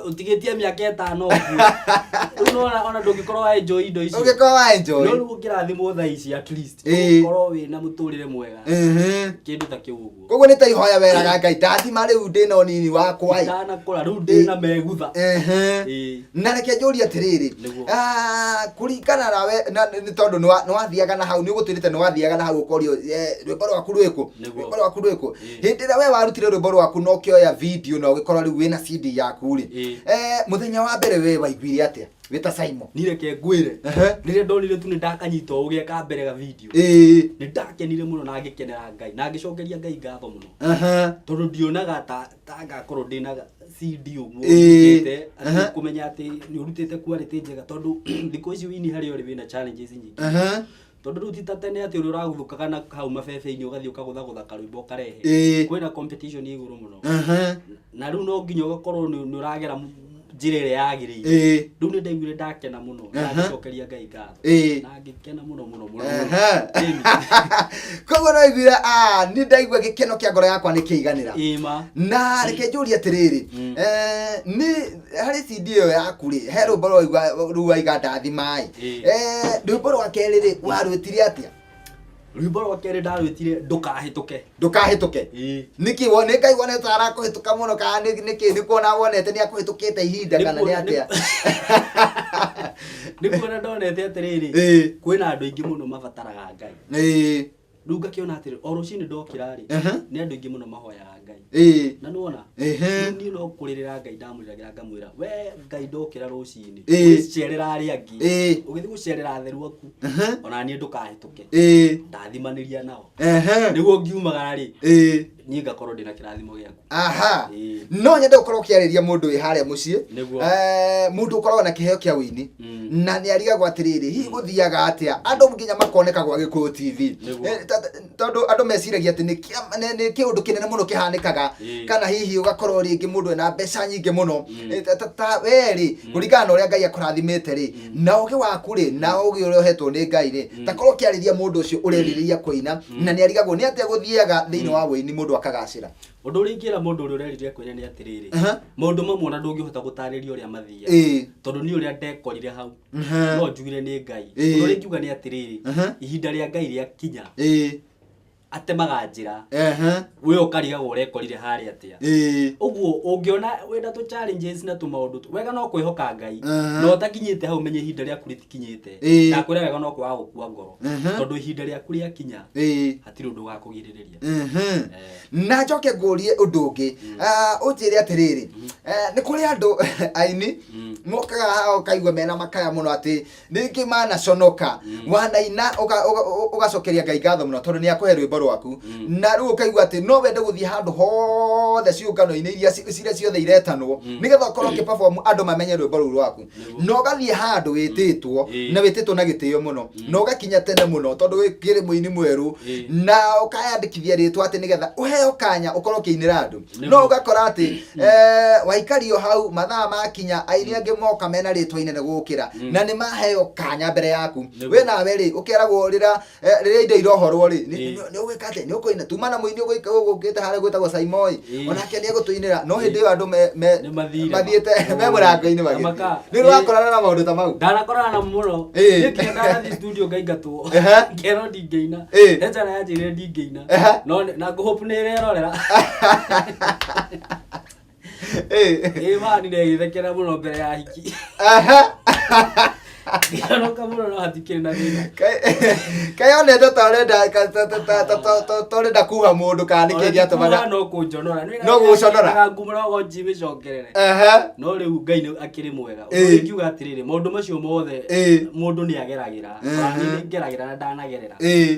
ũtigĩtie mĩaka 5 ũguo rĩu ona ndũngĩkorwo wa enjoy indo icio no rĩu ũngĩrathimwo thaa ici at least ũkorwo wĩna mũtũrĩre mwega kĩndũ ta kĩu ũguo koguo nĩ ta ihoya weraga Ngai ndathima rĩu ndĩna ũnini wakwa itanakũra rĩu ndĩna megutha na reke njũrie atĩrĩrĩ kũringana nawe nĩ tondũ nĩ wathiaga na hau nĩ ũgũtwĩrĩte nĩ wathiaga na hau ũkorio rwĩmbo rwaku rwĩkũ hĩndĩ ĩrĩa we warutire rwĩmbo rwaku no ũkĩoya video na ũgĩkorwo rĩu wĩna CD yaku rĩ mũthenya wa mbere we waiguire atĩa wĩta Simon nĩ reke ngwĩre rĩrĩa ndonire tu nĩ ndakanyita ũgĩa ka mbere ga video nĩ ndakenire mũno na ngĩkenera Ngai na ngĩcokeria Ngai ngatho mũno tondũ ndionaga ta ngakorwo ndĩna CD ũguo ngĩte atĩ kũmenya atĩ nĩ ũrutĩte quality njega tondũ thikũ ici wini harĩa ũrĩ wĩna challenges nyingĩ tondu rĩu ti ta tene atĩ ũrĩa ũragũthũkaga na hau mabebe-inĩ ũgathiĩ ũkagũthagũtha karwĩmbo ũkarehe kwĩna competition igũrũ mũno na rĩu no nginya ũgakorwo nĩ ũragera njĩra ĩrĩa yagĩrĩire rĩu nĩ ndaiguire ndakena mũno na ngĩcokeria Ngai ngatho na ngĩkena mũno koguo no iguire nĩ ndaigua gĩkeno kĩa ngoro yakwa nĩ kĩiganĩra na reke njũrie atĩrĩrĩ nĩ harĩ CD ĩyo yaku rĩ he rwĩmbo rũu waiga ndathima rwĩmbo rwa kerĩ rĩ warwĩtire atĩa rwĩmbo rwa kerĩ ndarwĩtire ndũkahĩtũke nĩkĩ wone Ngai wonete arakũhĩtũka mũno kana nĩkĩ nĩ kuona wonete nĩ akũhĩtũkĩte ihinda kana nĩ atĩa nĩ kuona ndonete atĩrĩrĩ kwĩna andũ aingĩ mũno mabataraga Ngai rĩu ngakĩona atĩrĩ o rũcinĩ ndokĩra rĩ nĩ andũ aingĩ mũno mahoyaga Ngai na nĩwona niĩ no kũrĩrĩra Ngai ndamũrĩragĩra ngamwĩra we Ngai ndokĩra rũcinĩ ũgĩcerera arĩa angĩ ũgĩthiĩ gũcerera atheru aku ona niĩ ndũkahĩtũke ndathimanĩria nao nĩguo ngiumagara rĩ niĩ ngakorwo ndĩna kĩrathimo gĩaku no nyende ũkorwo ũkĩarĩria mũndũ wĩ harĩa mũciĩ mũndũ ũkoragwo na kĩheo kĩa wĩini na nĩ arigagwo atĩrĩrĩ hihi gũthiaga atĩa andũ nginya makoneka gwa Gĩkũyũ TV tondũ andũ meciragia atĩ nĩ kĩũndũ kĩnene mũno kĩhanĩka wĩkaga kana hihi ugakorwo ringi mundu ena mbeca nyingĩ mũno ta weri kuringana na ũrĩa Ngai akũrathimĩte ri na ũgĩ waku ri na ũgĩ ũrĩa ũhetwo nĩ Ngai ri ta korwo kĩarĩria mũndũ ũcio ũrerirĩria kũina na nĩ arigagwo nĩ atĩa gũthiaga thĩinĩ wa wĩini mũndũ akagacĩra. Ũndũ ũrĩa ingĩra mũndũ ũrĩa ũreririe kũina nĩ atĩrĩrĩ, maũndũ mamwe ona ndũngĩhota gũtarĩria ũrĩa mathiaga tondũ nĩ ũrĩa ndekorire hau no njugire nĩ Ngai. Ũndũ ũrĩa ingiuga nĩ atĩrĩrĩ, ihinda rĩa Ngai rĩakinya atemaga njĩra we ũkarigagwo ũrekorire harĩa atĩa. Ũguo ũngĩona wĩna tũ challenges na tũmaũndũ wega no kwĩhoka Ngai no ũtakinyĩte hau menye ihinda rĩaku rĩtikinyĩte na kwĩra wega no kwaga gũkua ngoro tondũ ihinda rĩaku rĩakinya hatirĩ ũndũ ũgakũgirĩrĩria. Na njoke ngũrie ũndũ ũngĩ ũnjĩre atĩrĩrĩ, nĩ kũrĩ andũ aini mokaga ũkaigua mena makaya mũno atĩ nĩngĩ manaconoka wanaina ũgacokeria Ngai ngatho mũno tondũ nĩ akũhe rwĩmbo rwaku na rĩu ũkaigua atĩ no wende gũthiĩ handũ hothe ciũngano-inĩ iria ciria ciothe iretanwo nĩgetha ũkorwo ũkĩperform andũ mamenye rwĩmbo rũu rwaku na ũgathiĩ handũ wĩtĩtwo na wĩtĩtwo na gĩtĩo mũno na ũgakinya tene mũno tondũ wĩkĩrĩ mũini mwerũ na ũkayandĩkithia rĩtwa atĩ nĩgetha ũheo kanya ũkorwo ũkĩinĩra andũ no ũgakora atĩ waikario hau mathaa makinya aini angĩ moka mena rĩtwa inene gũkĩra na nĩ maheo kanya mbere yaku we nawe rĩ ũkeragwo rĩrĩa indo irohorwo rĩ nĩ ũgwĩka atĩ nĩ ũkũina tuma na mũini ũgũkĩte harĩa gwĩtagwo Saimoi onake nĩ egũtũinĩra no hĩndĩ ĩyo andũ mathiĩte me mũrango-inĩ magĩthiĩ nĩ ũrakorana na maũndũ ta mau. Ndanakorana namo mũno nĩkinya ndathiĩ studio ngaingatwo ngero ndingĩina njara yanjĩrire ndingĩina no na ngũhope nĩ ĩrerorera mani nĩ ĩgĩthekera mũno mbere ya hiki Ngĩonoka mũno no hatikĩrĩ na thĩna. Kaĩ onete torenda kuha mũndũ kana nĩkĩ gĩatũmaga no kũnjonora no gũconora ngumũra go njimĩcokerere no rĩu Ngai akĩrĩ mwega. Ũngiuga atĩrĩrĩ maũndũ macio mothe mũndũ nĩ ageragĩra nĩ ngeragĩra na ndanagerera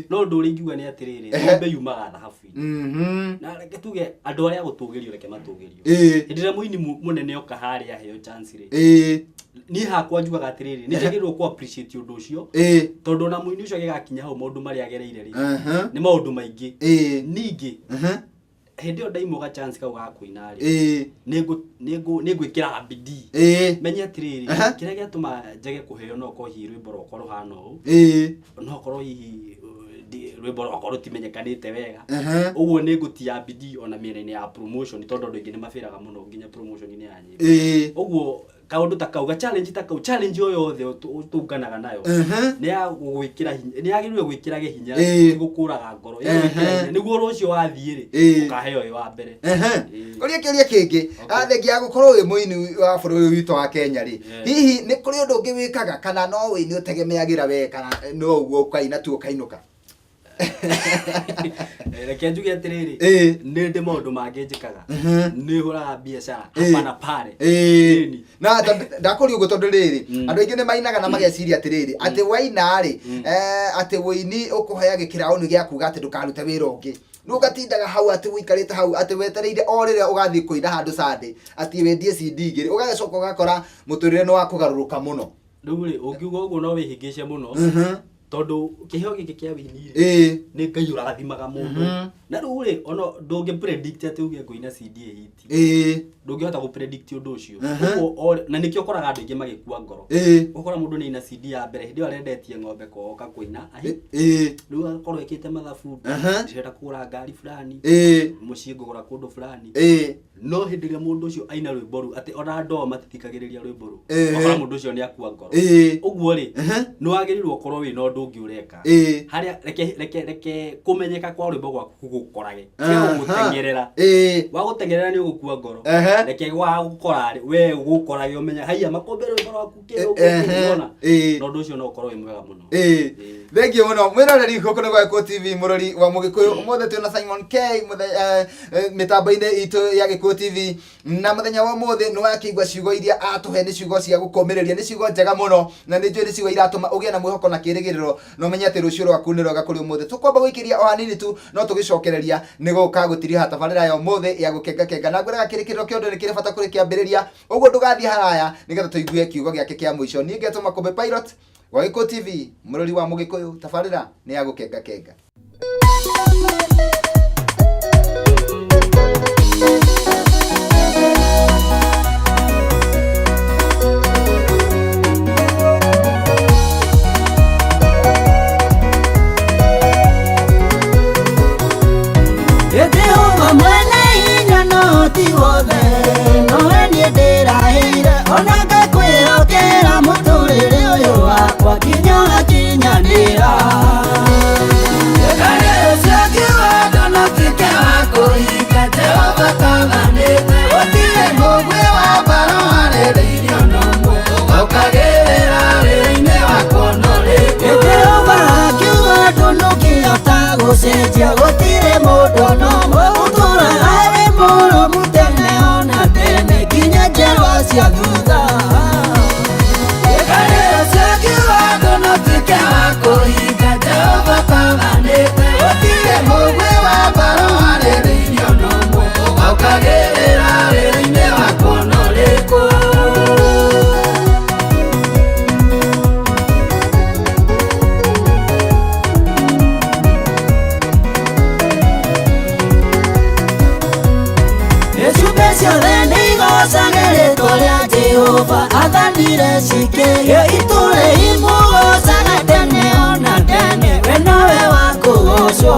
no ũndũ ũrĩa ingiuga nĩ atĩrĩrĩ ng'ombe yumaga thahabu-inĩ na reke tuge andũ arĩa gũtũgĩrio reke matũgĩrio hĩndĩ ĩrĩa mũini mũnene oka harĩa heo chance rĩ niĩ hakwa njugaga atĩrĩrĩ nĩ njagĩrĩirwo ku appreciate ũndũ ũcio tondũ na mũini ũcio gĩgakinya hau maũndũ marĩa agereire rĩ nĩ maũndũ maingĩ ningĩ hĩndĩ ĩyo ndaimoga chance kau ga kũina rĩ nĩngwĩkĩraga bidii menye atĩrĩrĩ kĩrĩa gĩatũma njage kũheo no korwo hihi rwĩmbo rwakwa rũhana ũũ no korwo hihi rwĩmbo rwakwa rũtimenyekanĩte wega ũguo nĩngũtia bidii ona mĩena-inĩ ya promotion tondũ andũ aingĩ nĩ mabĩraga mũno nginya promotion-inĩ ya nyĩmbo ũguo kaũndũ ta kau challenge ta kau challenge yo yothe tũnganaga nayo nĩ ya gwĩkĩra hinya nĩ yagĩrĩirwo gwĩkĩra hinya gũkũraga ngoro ya gwĩkĩra hinya nĩguo rũcio wathiĩ rĩ ũkaheo wĩ wa mbere. Ũrĩa kĩũria kĩngĩ thengia ya gũkorwo wĩ mũini wa bũrũri witũ wa Kenya rĩ hihi nĩ kũrĩ ũndũ ũngĩ wĩkaga kana no wĩini ũtegemeagĩra we kana no ũguo ũkaina tu ũkainũka? Reke njuge atĩrĩrĩ nĩ ndĩ maũndũ mangĩ njĩkaga nĩ hũraga biacara hapa na pale na ndakũria ũguo tondũ rĩrĩ andũ aingĩ nĩ mainaga na mageciria atĩrĩrĩ atĩ waina rĩ atĩ wĩini ũkũhea gĩkĩraũni gĩa kuga atĩ ndũkarute wĩra ũngĩ nĩ ũgatindaga hau atĩ ũikarĩte hau atĩ wetereire o rĩrĩa ũgathiĩ kũina handũ Sunday atĩ wendie CD igĩrĩ ũgagĩcoka ũgakora mũtũrĩre nĩ wa kũgarũrũka mũno. Rĩu rĩ ũngiuga ũguo no wĩhĩngĩce mũno tondũ kĩheo gĩkĩ kĩa wĩini nĩ Ngai ũrathimaga mũndũ na rĩu rĩ ona ndũngĩ predict atĩ uge kũina CD hit ndũngĩhota gũ predict ũndũ ũcio ũguo na nĩkĩo ũkoraga andũ aingĩ magĩkua ngoro ũkora mũndũ nĩ ina CD ya mbere hĩndĩ ĩyo arendetie ng'ombe koka kũina rĩu akorwo ekĩte mathabu ndĩrenda kũgũra ngari fulani mũciĩ ngũgũra kũndũ fulani no hĩndĩ ĩrĩa mũndũ ũcio aina rwĩmbo rũu atĩ ona andũ matithikagĩrĩria rwĩmbo rũu ũkora mũndũ ũcio nĩ akua ngoro ũguo rĩ nĩ wagĩrĩirwo ũkorwo wĩna ũndũ ũngĩ ũreka harĩa reke kũmenyeka kwa rwĩmbo gwaku gũkorage tiga gũtengerera wa gũtengerera nĩ ũgũkua ngoro reke wa gũkora we gũkorage ũmenya haiya makombe rwĩmbo rwaku kĩrũkona na ũndũ ũcio no ũkorwo wĩ mwega mũno. Thengiũ mũno mwĩroreri gũkũ nĩ Gwakũ TV mũrori wa Mũgĩkũyũ ũmũthĩ twĩna Simon K mĩtambo-inĩ itũ ya Gĩkũyũ TV na mũthenya wa ũmũthĩ nĩ wakĩigua ciugo iria atũhe nĩ ciugo cia gũkũmĩrĩria nĩ ciugo njega mũno na nĩ njũĩ nĩ ciugo iratũma ũgĩe na mwĩhoko na kĩĩrĩgĩrĩro na ũmenye atĩ rũciũ rwaku nĩ rwega kũrĩ ũmũthĩ. Tũkwamba gũikĩria o hanini tu no tũgĩcokereria nĩ gũka gũtiria tabarĩra ya ũmũthĩ ya gũkenga na ngwĩraga kĩrĩkĩrĩro kĩothe nĩ kĩrĩ bata kũrĩ kĩambĩrĩria ũguo ndũgathiĩ haraya nĩgetha tũigue kiugo gĩake kĩa mũico. Niĩ ngetwo Makũmbĩ Pilot wa Gĩkũyũ TV mũrori wa Mũgĩkũyũ tabarĩra nĩ ya gũkenga. gucenjia gutire mundu no uturaga ari mũrũmu tene ona tene nginya njiarwa cia thutha ikarĩro cia kĩwatho no tuĩke wa kũhinga Jehova twaganĩte gũtirĩ mũgwĩ wa mbaro harĩrĩirio n'ũmwe ũgaukagĩrĩra wĩra-inĩ wako n'ũrĩkũ ciothe nĩigocage rĩtwa rĩa Jehova athanire cikĩrio itũũre imũgocaga tene ona tene we nowe wa kũgocwo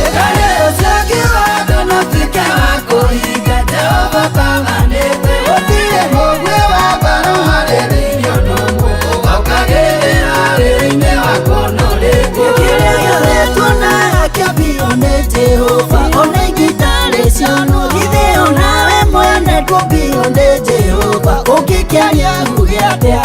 ikarĩro cia kĩwatho no tuĩke wa kũhinga Jehova twaganĩte gũtirĩ mũgwĩ wa mbaro harĩrĩirio n'ũmwe ũgaukagĩrĩra wĩra-inĩ wako n'ũrĩkũ kĩrĩa gĩothe tuonaga kĩambirwo nĩ Jehova ona igitarĩ ciono ithĩo nawe mwene twambirwo nĩ Jehova ũngĩkĩaria nguge atĩa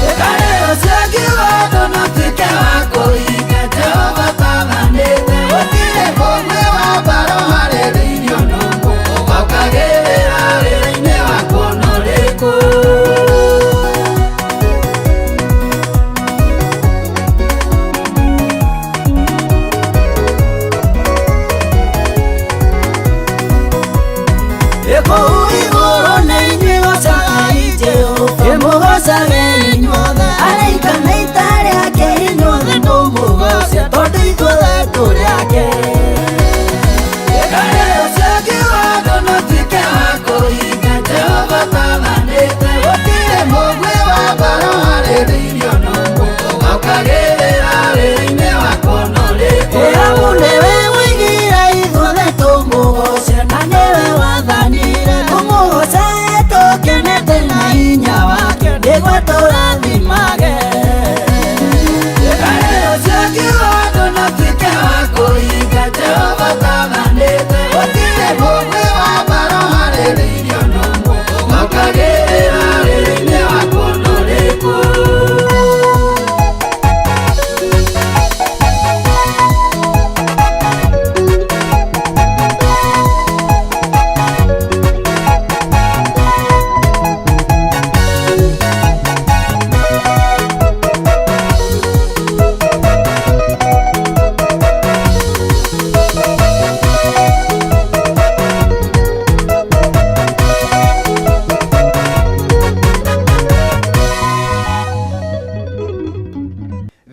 ikarĩro cia kĩwatho no tuĩke wa kũhinga Jehova twaganĩte gũtirĩ mũgwĩ wa mbaro harĩrĩirio n'ũmwe ũgaukagĩrĩra wĩra-inĩ wako n'ũrĩkũ Imũgocage inyuothe araika na ita rĩake inyuothe ndũmũgocia tondũ ithuothe tũrĩ ake ikarĩro cia kĩwatho no tuĩke wa kũhinga Jehova twaganĩte gũtirĩ mũgwĩ wa mbaro harĩrĩirio n'ũmwe ũgaukagĩrĩra wĩra-inĩ wako n'ũrĩkũ Amu nĩwe wĩigire ithuothe tũmũgoce na nĩwe wathanire tũmũgoce tũkenete na hinya wake nĩguo tũrathimage ikarĩro cia kĩwatho no tuĩke wa kũhinga Jehova twaganĩte gũtirĩ mũgwĩ wa mbaro harĩrĩirio n'ũmwe ũgaukagĩrĩra wĩra-inĩ wako n'ũrĩkũ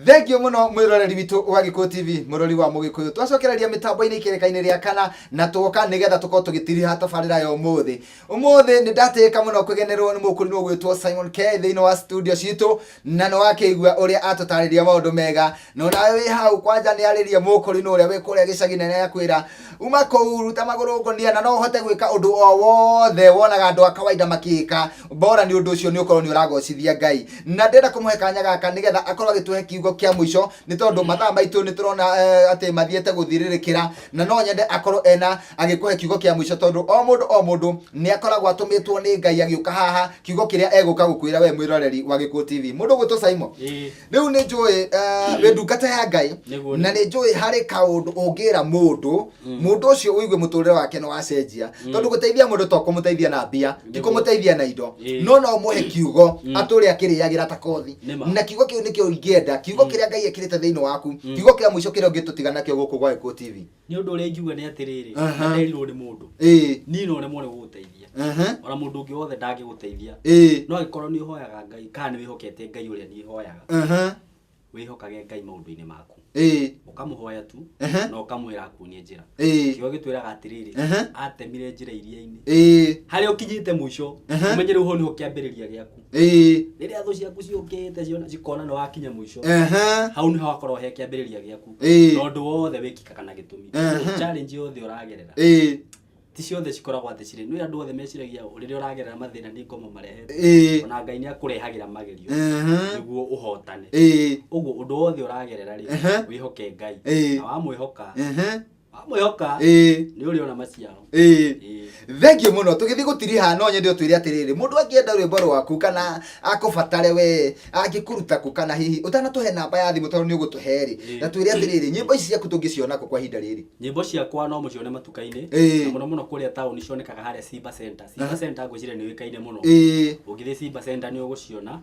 Thengio muno mwiroreri witu wa Gikuyu TV murori wa Mugikuyu twacokereria mitambo-ini ikereka-ini ria kana na tuoka nigetha tukorwo tugitiriha tabarira ya umuthi ni ndatĩka muno kugenerwo ni mukuri no gwitwo Simon K thiini wa studio citu na no wakeigua uria atutariria maundu mega no nawe wi hau kwanja ni ariria mukuri no uria wi kuria gicagi-ini na yakwira uma kuu ruta maguru ngonia na no uhote gwika undu o wothe wonaga andu a kawaida makika bora ni undu ucio ni ukorwo ni uragocithia Ngai na ndenda kumuhe kanya gaka nigetha akorwo agituhe kiugo kia mwisho ni tondu mathaa maitu ni turona ati mathiete guthiririkira na no nyende akorwo ena agikuhe kiugo kia mwisho tondu o mundu ni akoragwo atumitwo ni Ngai agiuka haha kiugo kiria eguka gukwira we mwiroreri wa Gikuyu TV mundu gwitwo Simon riu ni njui we ndungata ya Ngai na ni njui hari kaundu ungira mundu ucio uigue muturire wake no wacenjia tondu guteithia mundu to kumuteithia na mbia ti kumuteithia na indo no muhe kiugo aturi akiriagira ta kothi na kiugo kiu nikio ingienda kiugo kiria Ngai ekirite thiini waku kiugo kia mwisho kiria ungitutigana nakio guku gwa Gikuyu TV ni undu uria ingiuga ni atiriri nderirwo ni mundu ni no nemwo ni guteithia ora mundu ungi wothe ndangiguteithia no agikorwo ni hoyaga Ngai kana ni wihokete Ngai uria ni hoyaga wihokage Ngai maundu-ini maku ukamuhoya tu no ukamwira akunie njira kiugo gitwiraga atiriri atemire njira iria-ini haria ukinyite mwisho umenyere ho niho kiambiriria giaku riria thu ciaku ciukite ciona cikona no wakinya mwisho hau niho akorwo he kiambiriria giaku tondu wothe wikikaga na gitumi challenge yothe uragerera ti ciothe cikoragwo ati ciri ni andu othe meciragia riria uragerera mathina ni ngomo marehete ona Ngai ni akurehagira magerio niguo uhotane uguo undu wothe uragerera ri wihoke Ngai na wa mwihoka Amoyoka. Ni uri ona maciaro. Thengio muno tugithi gutiriha no nyende utwire atiriri mundu angienda rwimbo rwaku kana akubatare we angikuruta ku kana hihi utanatuhe namba ya thimu tondu ni ugutuheri na twire atiriri nyimbo ici ciaku tungiciona ku kwa hinda riri nyimbo ciakwa no mucione matuka-ini na muno muno kuria tauni cionekaga haria Simba Center ngwicire ni wikaine muno ugithi Simba Center ni uguciona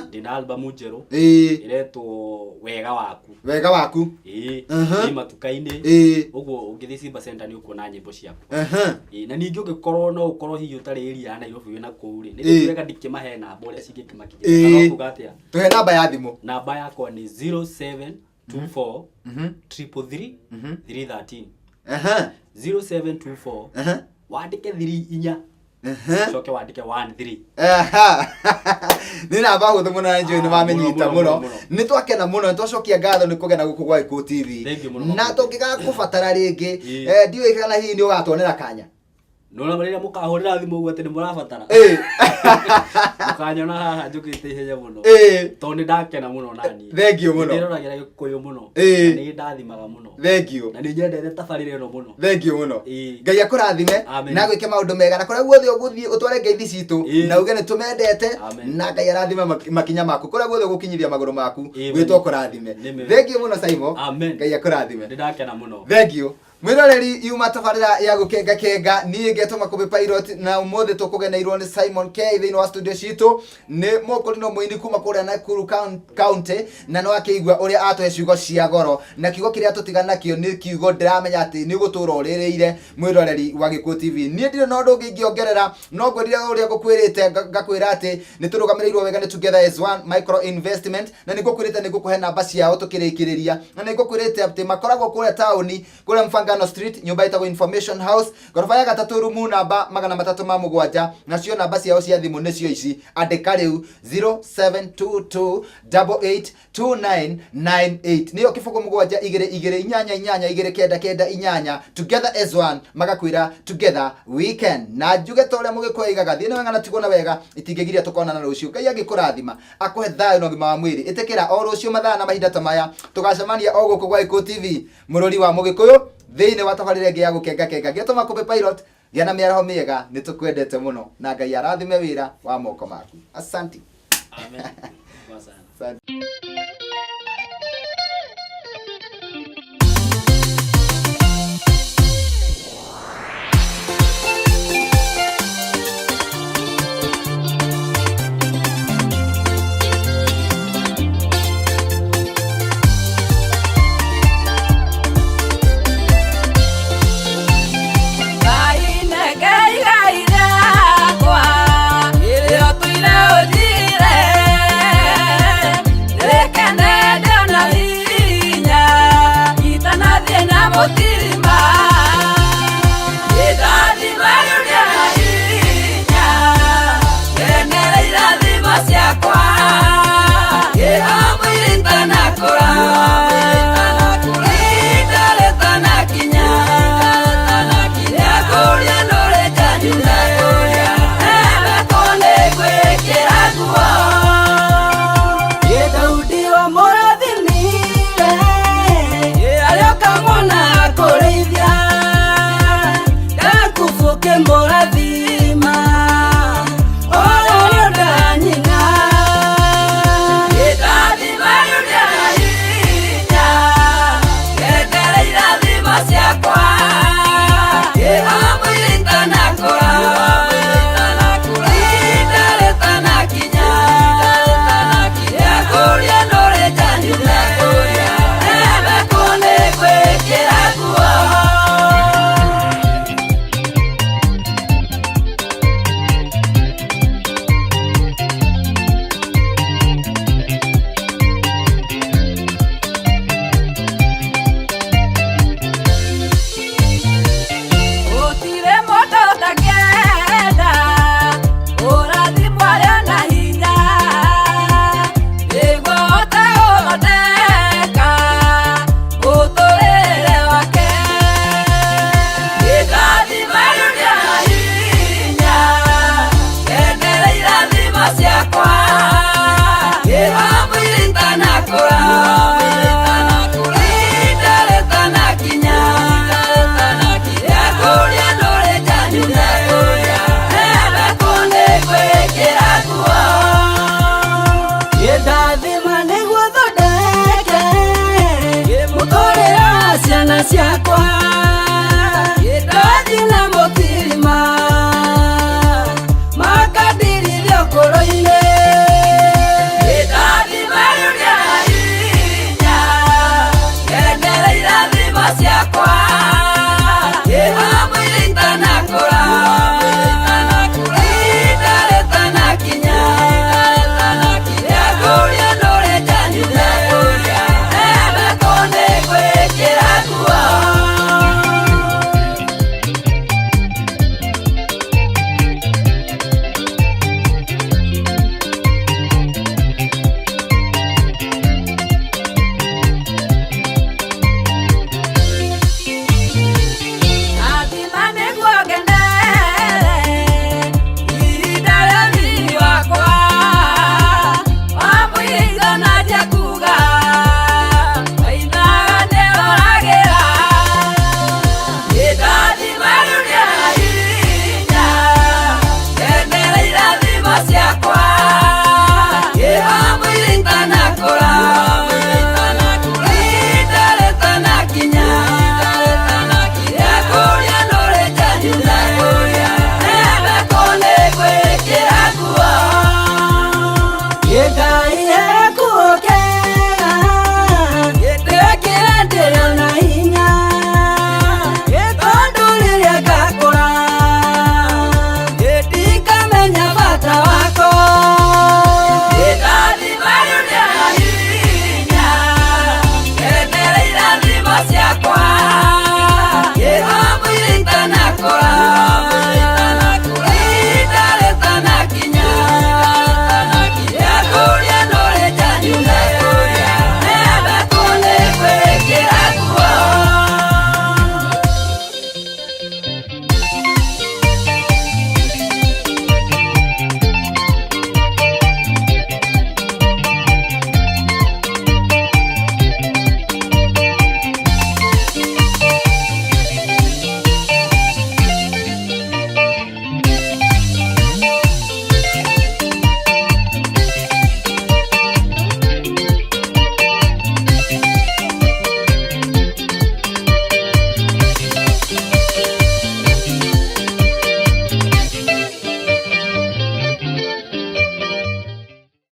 ndina album njeru iretwo wega waku ni matuka-ini uguo ugithi Simba Center ni ukuona nyimbo ciakwa na ningi ugikorwo no ukorwo hihi utari area ya Nairobi wina kuuri ni ndwega ndikimahe namba uria cingikimakinyira kana kuga atia tuhe namba ya thimu namba yakwa ni 0724 333 313 0724 wandike 34 coke wandike 13 ni namba huthu muno na njui ni mamenyita muno ni twakena muno twacokia ngatho ni kugena guku gwa Gĩkũyũ TV na tũngĩgakubatara rĩngĩ ndiũĩ kana hihi ni ũgatuonera kanya Nona marira mukahurira thimu uguo ati ni murabatara mukanyona haha njukite ihenya muno to ni ndakena muno nani thengio muno ndiroragira Gĩkũyũ muno ni ndathimaga muno thengio na ni nyendete tabarĩra ĩno muno thengio muno Ngai akũrathime na gwĩke maũndũ mega na kũrĩa guothe ũgũthiĩ ũtware ngeithi citũ na uge nĩ tũmendete na Ngai arathime makinya maku kũrĩa guothe ũgũkinyithia magũrũ maku gwĩtwo kũrathime thengio muno Simon Ngai akũrathime ndakena muno thengio mwiroreri yuma tabarira ya gukenga kenga ni ngetoma Kobe Pilot na umuthi tukugeneirwo ni Simon K thiini wa studio citu ni mukurino muini kuma kuria Nakuru County na no akeigua uria atuhe ciugo cia goro na kiugo kiria tutigana nakio ni kiugo ndiramenya ati ni gutura uririire mwiroreri wa Gĩkũyũ TV ni ndire no ndungi ngiongerera no ngwirire uria ngukwirite ngakwira ati ni turugamirirwo wega ni Together as One Micro Investment na ni ngukwirite ni ngukuhe namba ciao tukirikiriria na ni ngukwirite ati makoragwo kuria tauni kuria Ngano Street nyumba itagwo Information House gorofa ya gatatu rumu namba 307 nacio namba ciao cia thimu nicio ici andika riu 0722882998 niyo kifugo mugwanja igire inyanya igire kenda inyanya Together as One magakwira together we can na njuge tore mugikwigaga thine wega na tigona wega itingegiria tukona na rucio Ngai agikurathima akuhe thayo no ngima wa mwiri itekera o rucio mathaa na mahinda ta maya tugacemania o guku gwa Gĩkũyũ TV murori wa Mũgĩkũyũ thiine wa tabarira ngi ya gukenga ngetoma Kobe Pilot giana miaraho miega nitukwendete muno na Ngai arathime wira wa moko maku asante amen asante Morathi